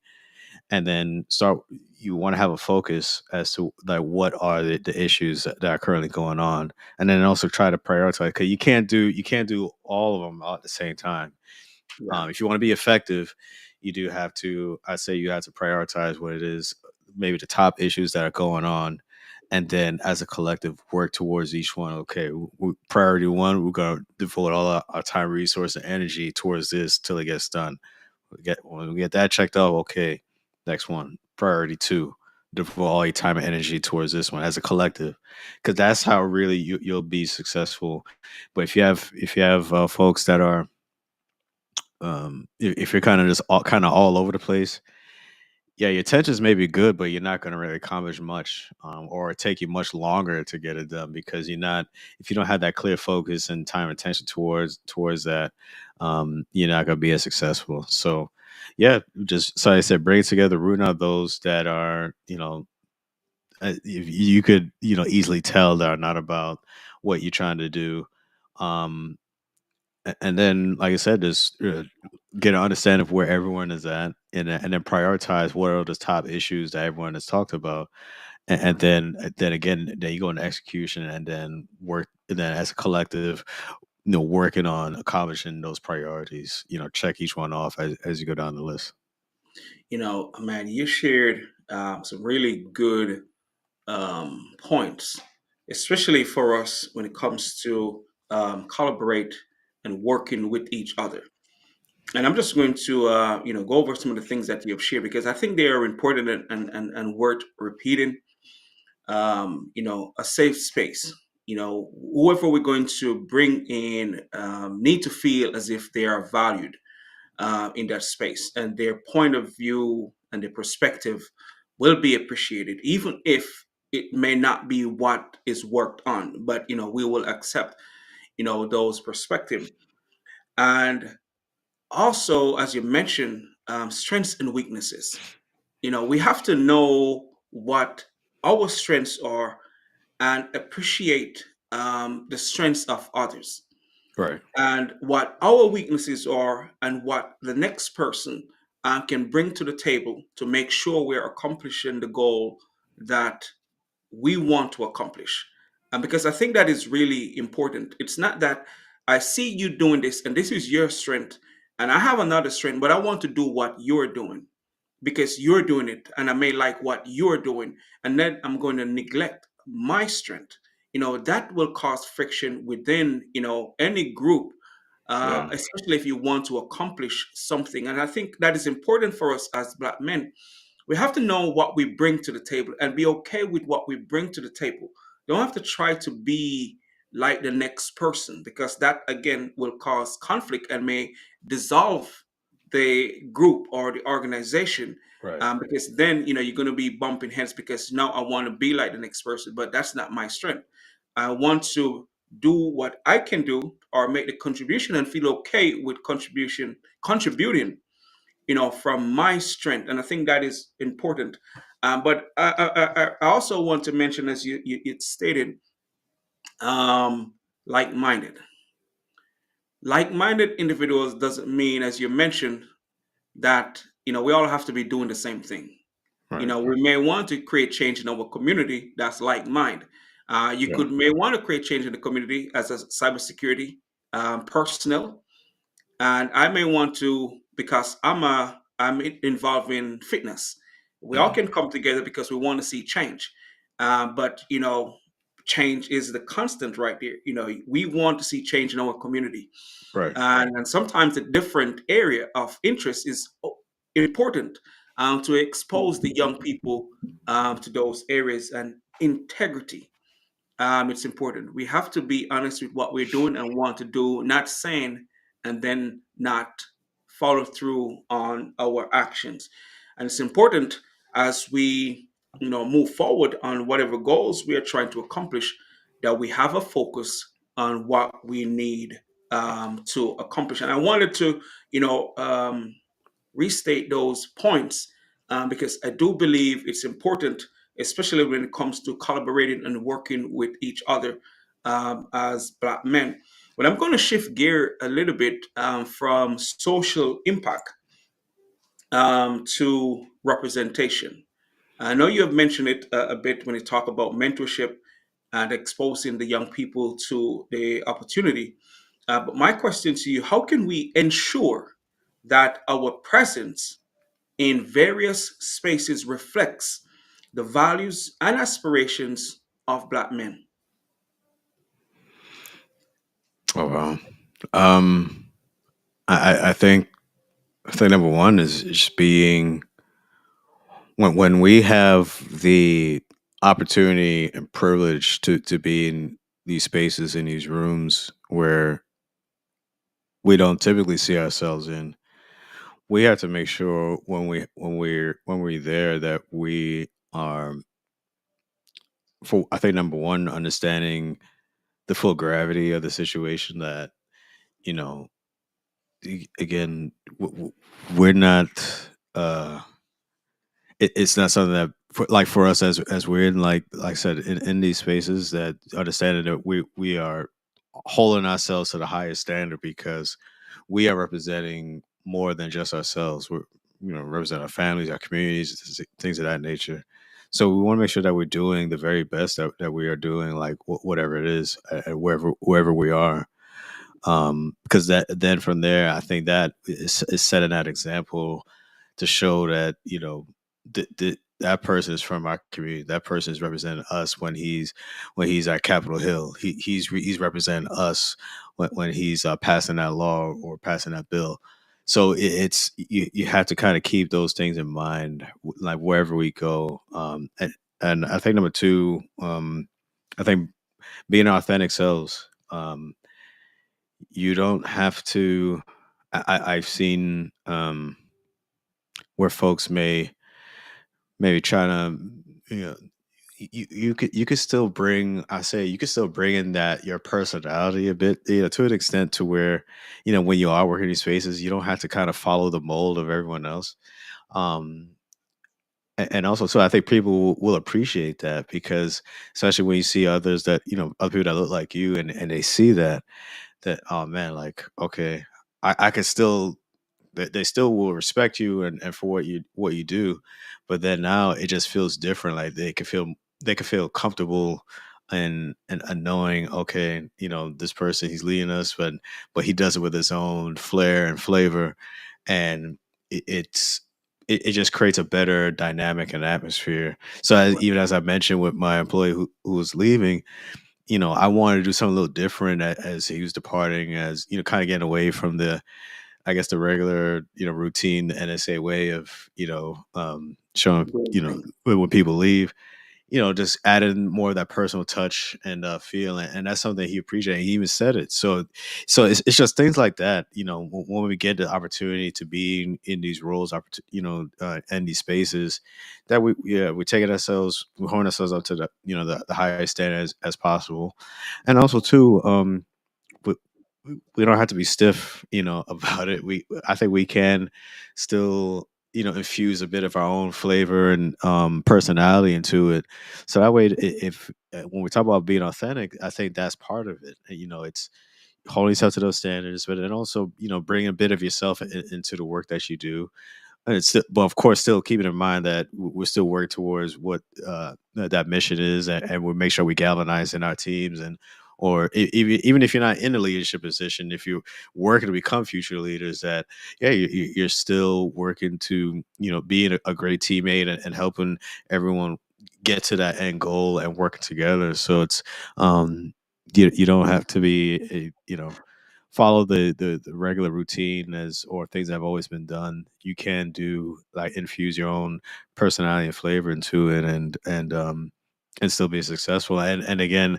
And then you want to have a focus as to like what are the issues that are currently going on, and then also try to prioritize, because you can't do all of them all at the same time. Yeah. If you want to be effective, you do have to, I say, you have to prioritize what it is, maybe the top issues that are going on, and then as a collective work towards each one. Okay, priority one, we're gonna devote all our time, resource, and energy towards this till it gets done. When we get that checked off, okay, next one, priority two, devote all your time and energy towards this one as a collective, because that's how really you'll be successful. But if you have folks that are if you're kind of just all over the place, yeah, your intentions may be good, but you're not going to really accomplish much, or take you much longer to get it done because you're not. If you don't have that clear focus and time and attention towards that, you're not going to be as successful. So, yeah, just so I said, bring it together, rooting out those that are, if you could, easily tell that are not about what you're trying to do. Um, and then, like I said, just get an understanding of where everyone is at, and then prioritize what are the top issues that everyone has talked about, and then again, then you go into execution, and then work, and then as a collective, working on accomplishing those priorities. Check each one off as you go down the list. Man, you shared some really good points, especially for us when it comes to collaborate and working with each other. And I'm just going to, go over some of the things that you have shared because I think they are important and worth repeating. A safe space. Whoever we're going to bring in need to feel as if they are valued in that space, and their point of view and their perspective will be appreciated, even if it may not be what is worked on. But we will accept those perspectives. And also, as you mentioned, strengths and weaknesses. We have to know what our strengths are and appreciate the strengths of others, Right. and what our weaknesses are and what the next person can bring to the table to make sure we're accomplishing the goal that we want to accomplish. And because I think that is really important. It's not that I see you doing this and this is your strength and I have another strength, but I want to do what you're doing because you're doing it and I may like what you're doing, and then I'm going to neglect my strength. That will cause friction within, any group, Yeah. especially if you want to accomplish something. And I think that is important for us as Black men. We have to know what we bring to the table and be okay with what we bring to the table. Don't have to try to be like the next person because that again will cause conflict and may dissolve the group or the organization. Right. Because then you're going to be bumping heads because now I want to be like the next person, but that's not my strength. I want to do what I can do or make the contribution and feel okay with contributing from my strength. And I think that is important. But I also want to mention, as you stated, um, like-minded. Like-minded individuals doesn't mean, as you mentioned, that we all have to be doing the same thing. Right. We may want to create change in our community that's like mind. You Yeah. could may want to create change in the community as a cybersecurity personnel, and I may want to because I'm involved in fitness. We all Mhm. can come together because we want to see change, but change is the constant right there. We want to see change in our community, Right. and sometimes the different area of interest is important to expose the young people to those areas and integrity. It's important. We have to be honest with what we're doing and want to do, not saying and then not follow through on our actions. And it's important as we, move forward on whatever goals we are trying to accomplish, that we have a focus on what we need to accomplish. And I wanted to, restate those points because I do believe it's important, especially when it comes to collaborating and working with each other as Black men. But I'm going to shift gear a little bit from social impact to representation. I know you have mentioned it a bit when you talk about mentorship and exposing the young people to the opportunity. But my question to you: how can we ensure that our presence in various spaces reflects the values and aspirations of Black men? Oh wow. Um, I think number one is just being when we have the opportunity and privilege to be in these spaces in these rooms where we don't typically see ourselves in. We have to make sure when we're there that we are, for I think number one, understanding the full gravity of the situation, that you know again, we're not uh it's not something that for us as we're in, like I said, in these spaces, that understanding that we are holding ourselves to the highest standard, because we are representing more than just ourselves. We're, represent our families, our communities, things of that nature. So we want to make sure that we're doing the very best that we are doing, like whatever it is, wherever we are. Because that then from there, I think that is setting that example to show that that person is from our community. That person is representing us when he's at Capitol Hill. He's representing us when he's passing that law or passing that bill. So it's you have to kind of keep those things in mind, like wherever we go. And I think number two, I think being authentic selves. You don't have to. I've seen where folks maybe try to, you know you could still bring, I say, you could still bring in that your personality a bit, to an extent, to where when you are working these spaces, you don't have to kind of follow the mold of everyone else. um and also, so I think people will appreciate that, because especially when you see others, that other people that look like you, and they see that, oh man, like, okay, I can still, they still will respect you, and for what you do. But then now it just feels different. Like they can feel comfortable, and knowing, okay, this person, he's leading us, but he does it with his own flair and flavor. And it just creates a better dynamic and atmosphere. So even as I mentioned with my employee who was leaving, I wanted to do something a little different, as he was departing, as kind of getting away from the, I guess, the regular, routine, the NSA way of, showing, Doing things. when people leave, just adding more of that personal touch and feel. And that's something he appreciated. He even said it. So it's just things like that, when we get the opportunity to be in these roles, in these spaces, that we're taking ourselves, we're holding ourselves up to the highest standard as possible. And also too, we, we don't have to be stiff, about it. I think we can still, infuse a bit of our own flavor and personality into it. So that way, if when we talk about being authentic, I think that's part of it. It's holding yourself to those standards, but then also, bringing a bit of yourself into the work that you do. And it's still, but of course, still keeping in mind that we're still working towards what that mission is, and we make sure we galvanize in our teams, and or even if you're not in a leadership position, if you're working to become future leaders, that yeah, you're still working to being a great teammate, and helping everyone get to that end goal and working together. So it's um you don't have to be follow the regular routine as or things that have always been done. You can do, like, infuse your own personality and flavor into it, and still be successful. And again,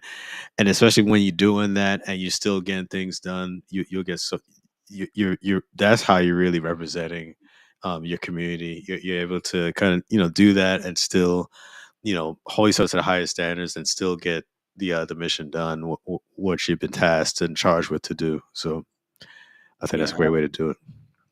and especially when you're doing that and you're still getting things done, you'll get so you're that's how you're really representing your community. You're able to kind of do that, and still hold yourself to the highest standards, and still get the mission done, what you've been tasked and charged with to do. So I think that's Yeah, a great way to do it.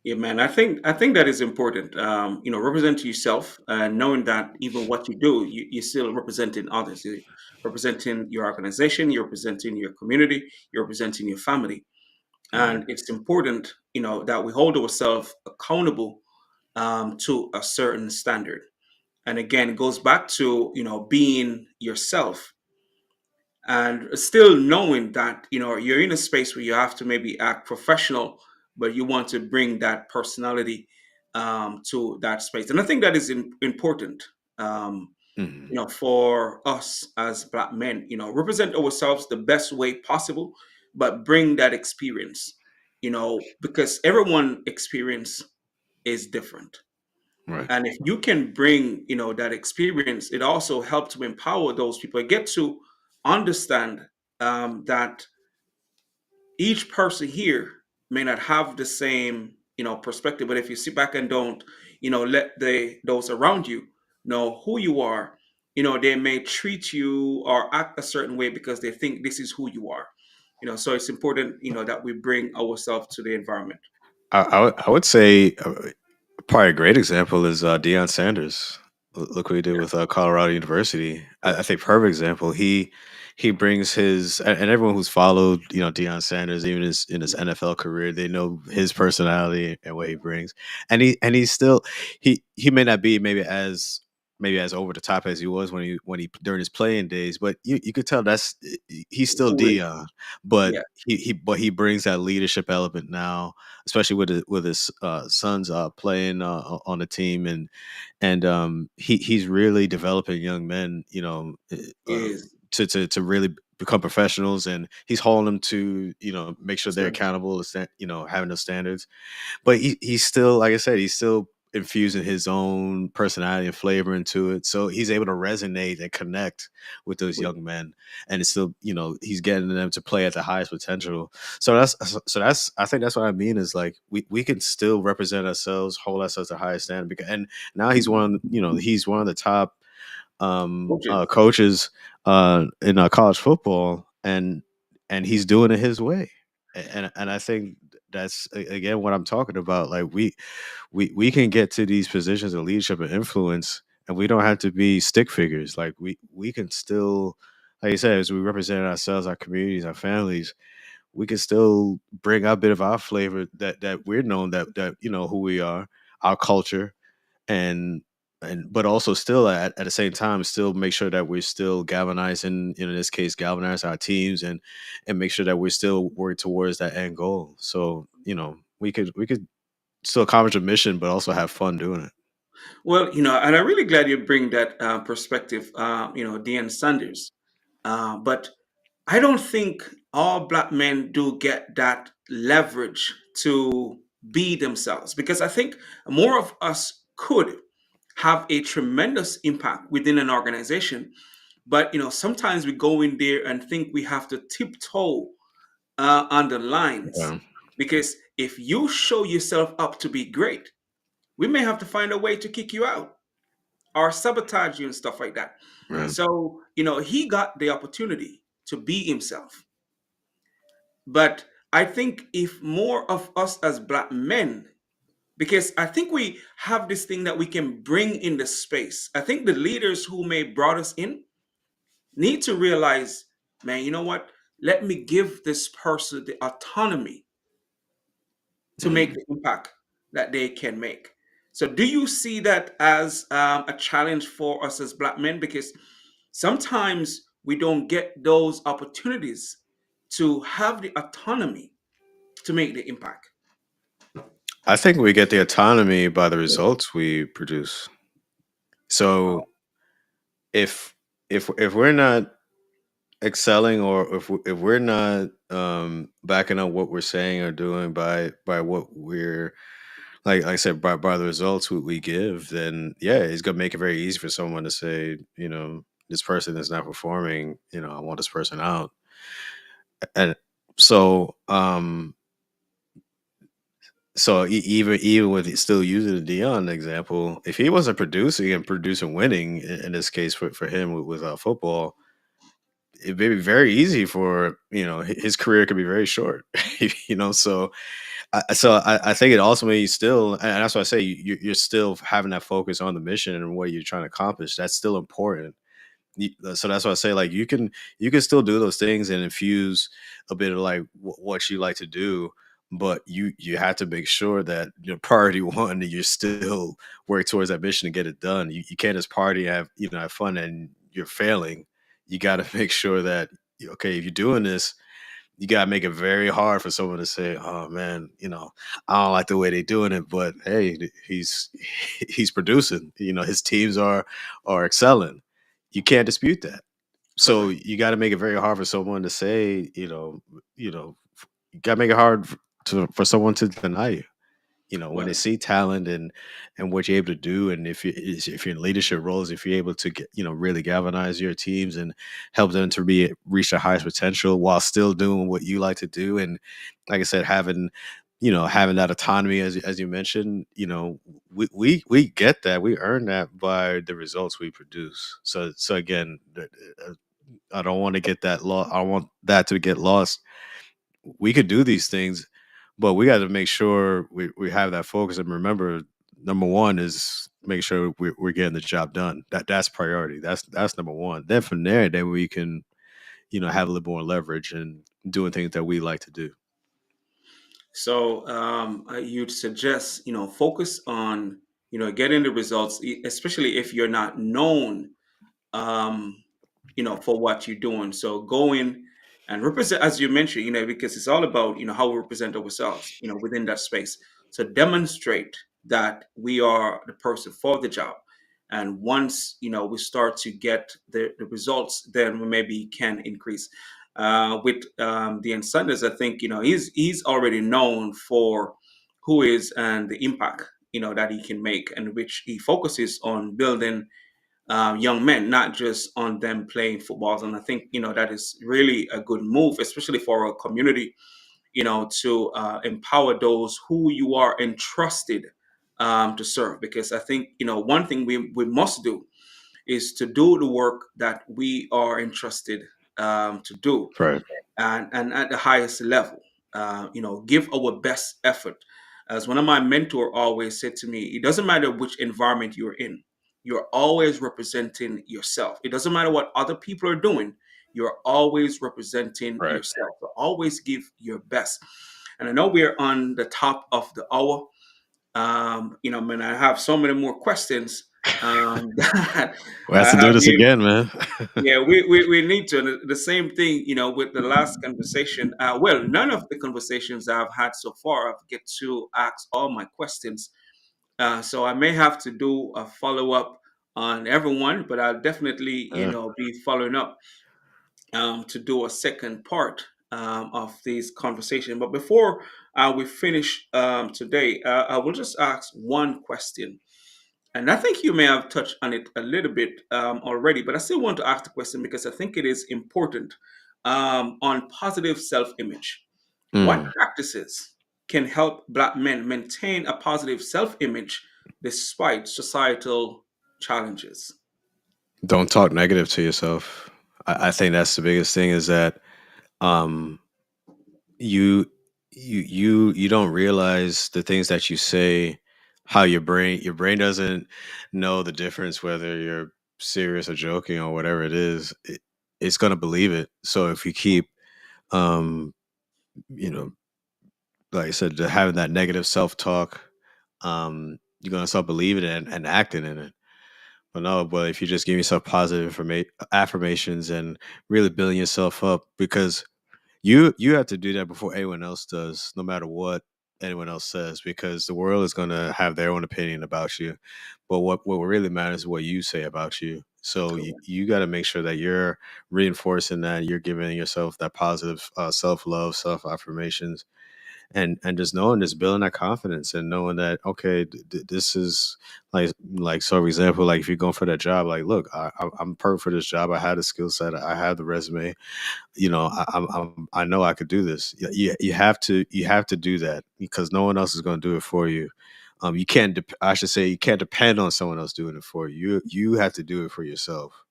yeah, man. I think that is important. Represent yourself, and knowing that even what you do, you're still representing others. You're representing your organization. You're representing your community. You're representing your family, Mhm. and it's important, that we hold ourselves accountable to a certain standard. And again, it goes back to being yourself, and still knowing that you're in a space where you have to maybe act professional, but you want to bring that personality to that space. And I think that is important. Mhm. for us as black men, represent ourselves the best way possible, but bring that experience, because everyone experience is different. Right. And if you can bring, that experience, it also helps to empower those people. Get to understand that each person here may not have the same, perspective, but if you sit back and don't, let those around you know who you are, they may treat you or act a certain way because they think this is who you are. So it's important, that we bring ourselves to the environment. I would say probably a great example is Deion Sanders. Look what he did Yeah, with Colorado University. I correct. think perfect example. He brings his and everyone who's followed Deion Sanders even in his NFL career, they know his personality and what he brings. And he's still he may not be maybe as over the top as he was when he during his playing days, but you could tell he's still Who is? Deion, but Yeah, he brings that leadership element now, especially with his sons playing on the team, and he's really developing young men, is. to really become professionals, and he's holding them to make sure they're So accountable to having those standards. But he's still, like I said, he's still infusing his own personality and flavor into it. So he's able to resonate and connect with those with young men. And it's still, he's getting them to play at the highest potential. So that's I think that's what I mean is like we can still represent ourselves, hold ourselves to the highest standard. And now he's one of the top coaches. coaches in college football, and he's doing it his way. And I think that's again what I'm talking about. Like we can get to these positions of leadership and influence, and we don't have to be stick figures. Like we can still, like you said, as we represent ourselves, our communities, our families, we can still bring a bit of our flavor that we're known, that who we are, our culture, and but also still at the same time still make sure that we're still galvanizing, in this case galvanize our teams, and make sure that we're still working towards that end goal. So we could still accomplish a mission but also have fun doing it. Well, and I'm really glad you bring that perspective, Deion Sanders. But I don't think all black men do get that leverage to be themselves, because I think more of us could have a tremendous impact within an organization. But sometimes we go in there and think we have to tiptoe on the lines, Yeah. because if you show yourself up to be great, we may have to find a way to kick you out or sabotage you and stuff like that. Right. So, he got the opportunity to be himself. But I think if more of us as black men, because I think we have this thing that we can bring in the space. I think the leaders who may brought us in need to realize, man, you know what? Let me give this person the autonomy to make Mhm. the impact that they can make. So, do you see that as a challenge for us as black men? Because sometimes we don't get those opportunities to have the autonomy to make the impact. I think we get the autonomy by the results we produce. So if if we're not excelling, or if we're not backing up what we're saying or doing by what we're, like I said, by the results we give, then yeah, it's gonna make it very easy for someone to say, this person is not performing, I want this person out. And so even with still using the Dion example, if he wasn't producing winning in this case for him with football, it may be very easy for his career could be very short. So I think it ultimately still, and that's why I say you're still having that focus on the mission and what you're trying to accomplish. That's still important. So that's why I say, like, you can still do those things and infuse a bit of like what you like to do, but you have to make sure that priority one, that you're still work towards that mission to get it done. You can't just party, have have fun, and you're failing. You got to make sure that okay, if you're doing this, you gotta make it very hard for someone to say, "Oh man, I don't like the way they're doing it," but hey, he's producing. His teams are excelling. You can't dispute that. So Correct. you got to make it very hard for someone to say, you know, you got to make it hard for someone to deny you. When they Well, see talent and what you're able to do, and if you're in leadership roles, if you're able to get, really galvanize your teams and help them to reach their highest potential while still doing what you like to do, and like I said, having that autonomy, as you mentioned, we get that, we earn that by the results we produce. So again, I don't want to get that lost. I don't want that to get lost. We could do these things, but we got to make sure we have that focus and remember, number one is make sure we're getting the job done. That's priority. That's number one. Then from there, then we can have a little more leverage and doing things that we like to do. so you'd suggest, focus on, getting the results, especially if you're not known, um, for what you're doing. So go in and represent, as you mentioned, because it's all about, how we represent ourselves, within that space. So demonstrate that we are the person for the job. And once, we start to get the results, then we maybe can increase. With the Sanders, I think, he's already known for who is and the impact, that he can make, and which he focuses on building young men, not just on them playing footballs. And I think that is really a good move, especially for our community. To empower those who you are entrusted to serve. Because I think one thing we must do is to do the work that we are entrusted to do, Right. and at the highest level. Give our best effort. As one of my mentor always said to me, it doesn't matter which environment you're in, you're always representing yourself. It doesn't matter what other people are doing, you're always representing Right. yourself. So always give your best. And I know we're on the top of the hour. Man, I have so many more questions that We have I to do have this you. again, man. Yeah, we need to. And the same thing, with the last conversation. Well, none of the conversations I've had so far, I've get to ask all my questions. So I may have to do a follow up on everyone, but I'll definitely, Yeah. be following up to do a second part of this conversation. But before we finish today, I will just ask one question. And I think you may have touched on it a little bit already, but I still want to ask the question because I think it is important on positive self image. What Mm. practices can help Black men maintain a positive self image despite societal challenges? Don't talk negative to yourself. I think that's the biggest thing is that um, you you don't realize the things that you say, how your brain doesn't know the difference whether you're serious or joking or whatever it is. It's going to believe it. So if you keep um you know like I said, having that negative self-talk, you're going to start believing it and acting in it. But no, but if you just give yourself positive affirmations and really building yourself up, because you have to do that before anyone else does, no matter what anyone else says, because the world is going to have their own opinion about you. But what really matters is what you say about you. So Correct. you got to make sure that you're reinforcing that, you're giving yourself that positive self love, self affirmations, and just knowing, just building that confidence and knowing that, okay, this is so for example, like if you're going for that job, like, look, I'm perfect for this job. I had the skill set, I have the resume, I know I could do this. You have to do that because no one else is going to do it for you. You can't I should say, you can't depend on someone else doing it for you. You have to do it for yourself.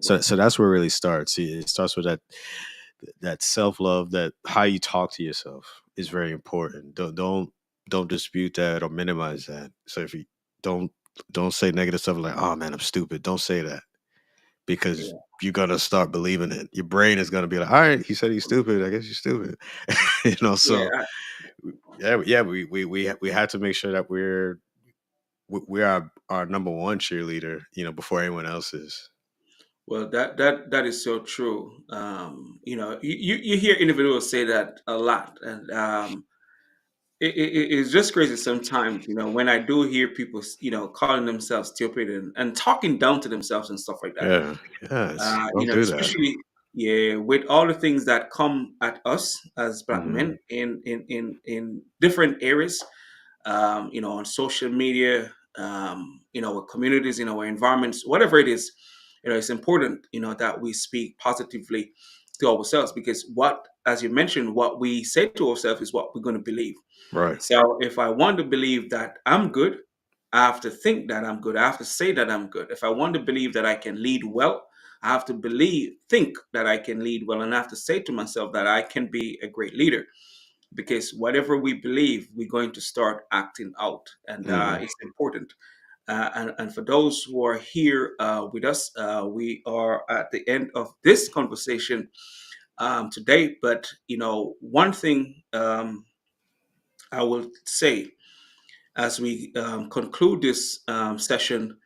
So Correct. so that's where it really starts. It starts with that self-love, that how you talk to yourself is very important. Don't dispute that or minimize that. So if you don't don't say negative stuff like, oh man, I'm stupid. Don't say that, because Yeah. you're gonna start believing it. Your brain is gonna be like, all right, he said he's stupid. I guess you're stupid. So Yeah. yeah, we have to make sure that we are our number one cheerleader, before anyone else is. Well, that is so true. You hear individuals say that a lot, and it's just crazy sometimes. When I do hear people, calling themselves stupid and talking down to themselves and stuff like that. Yeah, yes, don't do that. Especially, yeah, with all the things that come at us as black Hmm. men in different areas, on social media, with communities, our environments, whatever it is, it's important, that we speak positively to ourselves, because as you mentioned, what we say to ourselves is what we're going to believe. Right. So if I want to believe that I'm good, I have to think that I'm good. I have to say that I'm good. If I want to believe that I can lead well, I have to think that I can lead well, and I have to say to myself that I can be a great leader. Because whatever we believe, we're going to start acting out, and Hmm. it's important. And for those who are here with us, we are at the end of this conversation today. But one thing I will say as we conclude this session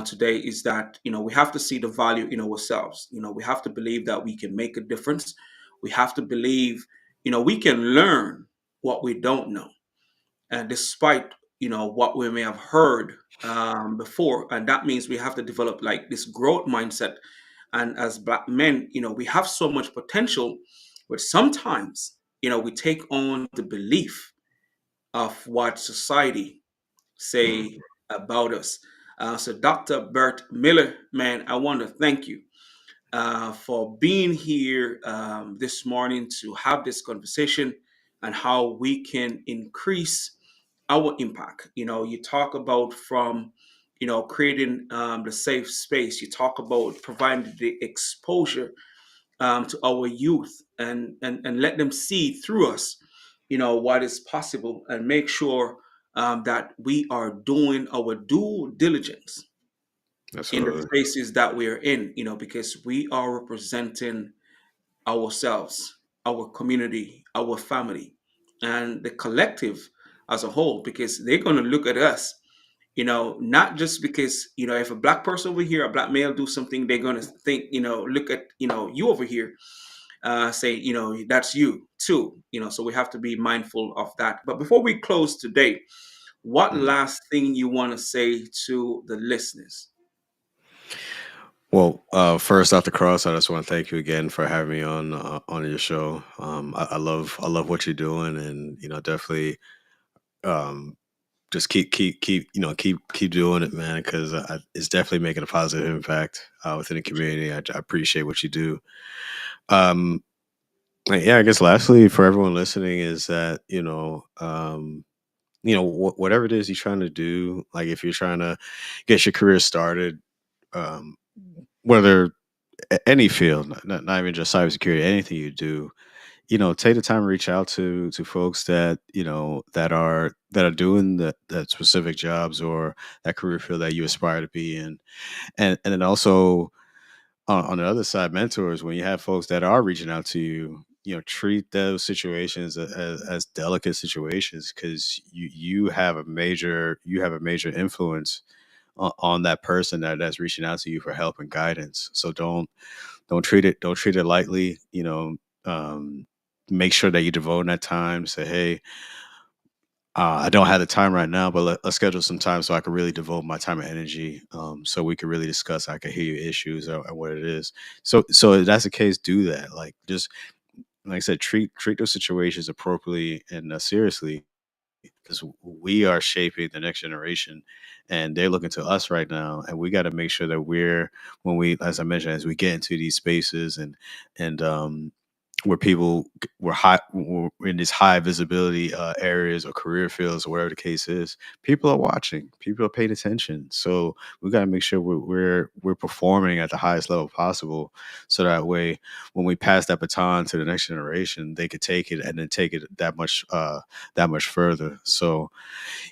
today is that we have to see the value in ourselves. We have to believe that we can make a difference. We have to believe we can learn what we don't know, and despite what we may have heard before. And that means we have to develop like this growth mindset. And as black men, we have so much potential, but sometimes we take on the belief of what society say about us. So, Dr. Burt Miller, man, I want to thank you for being here this morning to have this conversation and how we can increase our impact. You talk about from creating the safe space. You talk about providing the exposure to our youth, and let them see through us what is possible, and make sure that we are doing our due diligence in the Absolutely. spaces that we are in, because we are representing ourselves, our community, our family, and the collective as a whole, because they're going to look at us, not just because, if a black person over here, a black male do something, they're going to think, look at, you over here, say, that's you too, so we have to be mindful of that. But before we close today, what Mhm. last thing you want to say to the listeners? Well, first off the cross, I just want to thank you again for having me on your show. I love what you're doing, and definitely um, just keep doing it, man, because it's definitely making a positive impact within the community. I appreciate what you do. Um, yeah, I guess lastly for everyone listening is that whatever it is you're trying to do, like if you're trying to get your career started, um, whether any field, not even just cybersecurity, anything you do, take the time to reach out to folks that that are doing that specific jobs or that career field that you aspire to be in, and then also on the other side, mentors. When you have folks that are reaching out to you, treat those situations as delicate situations, because you have a major influence on that person that's reaching out to you for help and guidance. So don't treat it lightly. Um, make sure that you devote that time. Say, hey, I don't have the time right now, but let's schedule some time so I can really devote my time and energy. So we can really discuss. I can hear your issues or what it is. So if that's the case, do that. Like, just like I said, treat those situations appropriately and seriously, because we are shaping the next generation, and they're looking to us right now, and we got to make sure that when we, as I mentioned, as we get into these spaces and where we're in these high visibility areas or career fields or whatever the case is, people are watching, people are paying attention. So we got to make sure we're performing at the highest level possible, so that way when we pass that baton to the next generation, they could take it and then take it that much further. So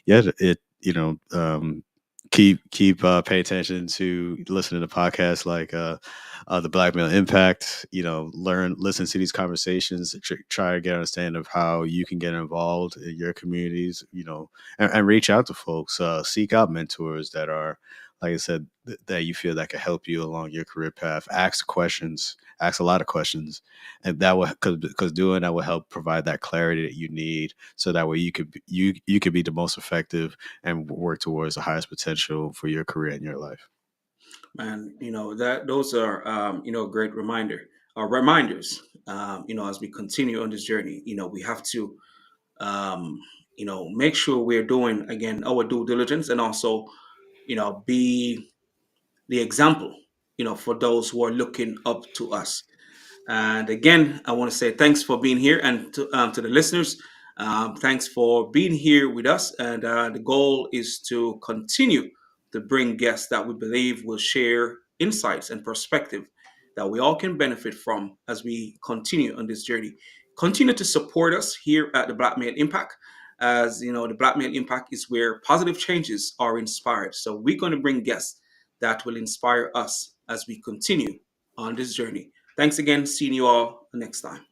yeah, keep pay attention to listening to podcasts like the Black Male Impact. Listen to these conversations, try to get an understanding of how you can get involved in your communities. And reach out to folks, seek out mentors that are like I said, that you feel that could help you along your career path. Ask questions, ask a lot of questions, and that will, because doing that will help provide that clarity that you need, so that way you could be the most effective and work towards the highest potential for your career and your life. Man, that those are great reminders. As we continue on this journey, we have to um, make sure we're doing again our due diligence, and also be the example for those who are looking up to us. And again, I want to say thanks for being here, and to the listeners, thanks for being here with us. And the goal is to continue to bring guests that we believe will share insights and perspective that we all can benefit from as we continue on this journey. Continue to support us here at the Black Male Impact. As you know, the Black Male Impact is where positive changes are inspired. So we're going to bring guests that will inspire us as we continue on this journey. Thanks again. Seeing you all next time.